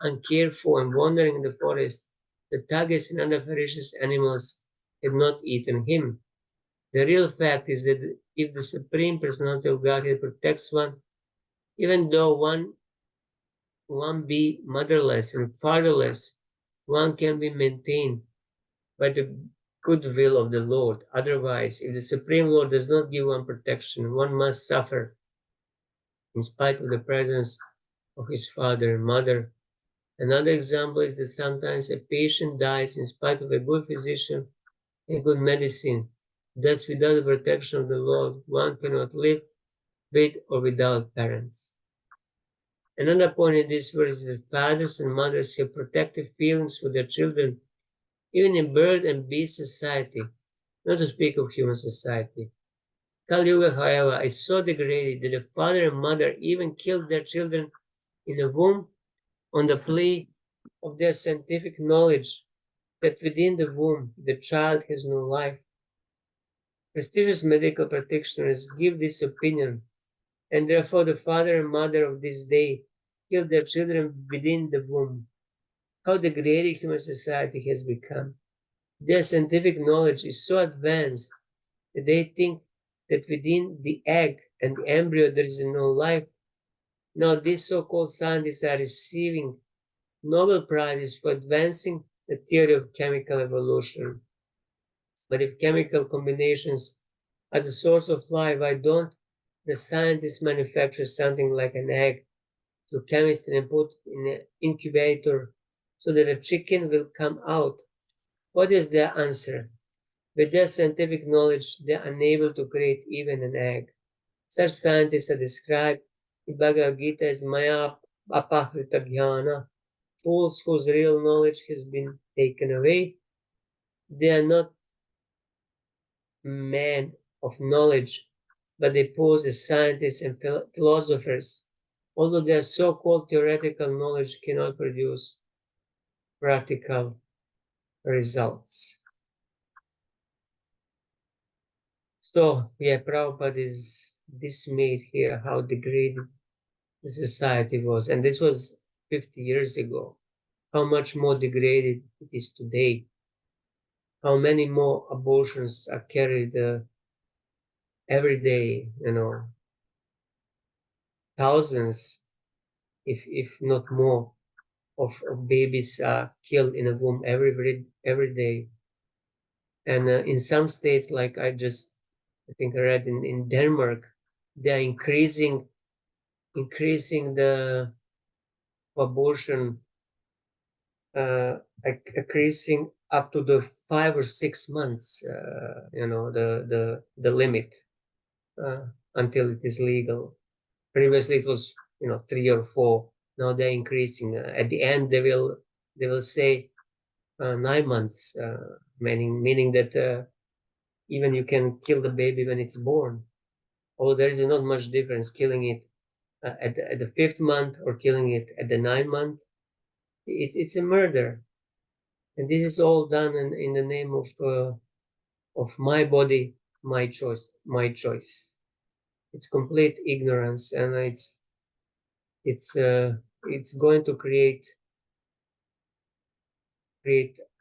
uncared for and wandering in the forest, the tigers and other ferocious animals had not eaten him. The real fact is that if the Supreme Personality of Godhead protects one, even though one be motherless and fatherless, one can be maintained by the goodwill of the Lord. Otherwise, if the Supreme Lord does not give one protection, one must suffer in spite of the presence of his father and mother. Another example is that sometimes a patient dies in spite of a good physician and good medicine. Thus, without the protection of the Lord, one cannot live with or without parents. Another point in this verse is that fathers and mothers have protective feelings for their children, even in bird and beast society, not to speak of human society. Kali Yuga, however, is so degraded that the father and mother even killed their children in the womb on the plea of their scientific knowledge that within the womb the child has no life. Prestigious medical practitioners give this opinion, and therefore the father and mother of this day kill their children within the womb. How degraded human society has become. Their scientific knowledge is so advanced that they think that within the egg and the embryo there is no life. Now these so-called scientists are receiving Nobel Prizes for advancing the theory of chemical evolution. But if chemical combinations are the source of life, why don't the scientists manufacture something like an egg through chemistry and put it in an incubator so that a chicken will come out? What is their answer? With their scientific knowledge, they are unable to create even an egg. Such scientists are described in Bhagavad Gita as Maya Apahrita Jnana, fools whose real knowledge has been taken away. They are not men of knowledge, but they pose as scientists and philosophers, although their so-called theoretical knowledge cannot produce practical results. So, yeah, Prabhupada is dismayed here how degraded the society was. And this was 50 years ago. How much more degraded it is today. How many more abortions are carried every day, thousands, if not more, of babies are killed in a womb every day. And in some states, like I think I read in Denmark, they are increasing the abortion, increasing up to the 5 or 6 months, the limit, until it is legal. Previously it was 3 or 4. Now they're increasing. At the end they will say 9 months, meaning that even you can kill the baby when it's born. Although there is not much difference killing it at the 5th month or killing it at the 9th month. It's a murder. And this is all done in the name of my body, my choice, my choice. It's complete ignorance, and it's going to create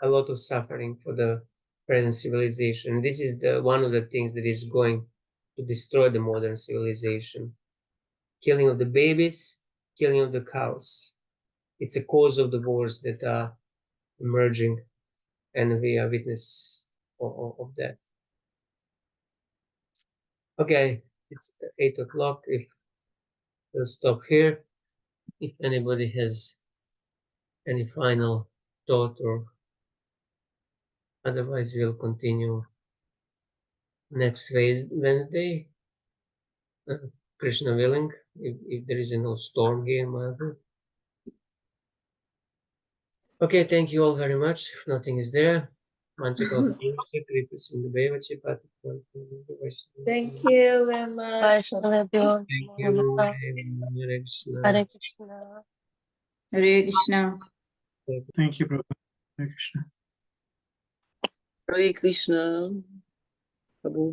a lot of suffering for the present civilization. This is one of the things that is going to destroy the modern civilization. Killing of the babies, killing of the cows. It's a cause of the wars that are emerging, and we are witness of that. Okay, it's 8 o'clock. If we'll stop here. If anybody has any final thought, or otherwise we'll continue next Wednesday, Krishna willing, if there is no storm here in Malta. Okay, thank you all very much. If nothing is there, Thank you very much. Thank you. Hare Krishna. Hare Krishna. Thank you, Prabhu. Hare Krishna. Hare Krishna. Prabhu.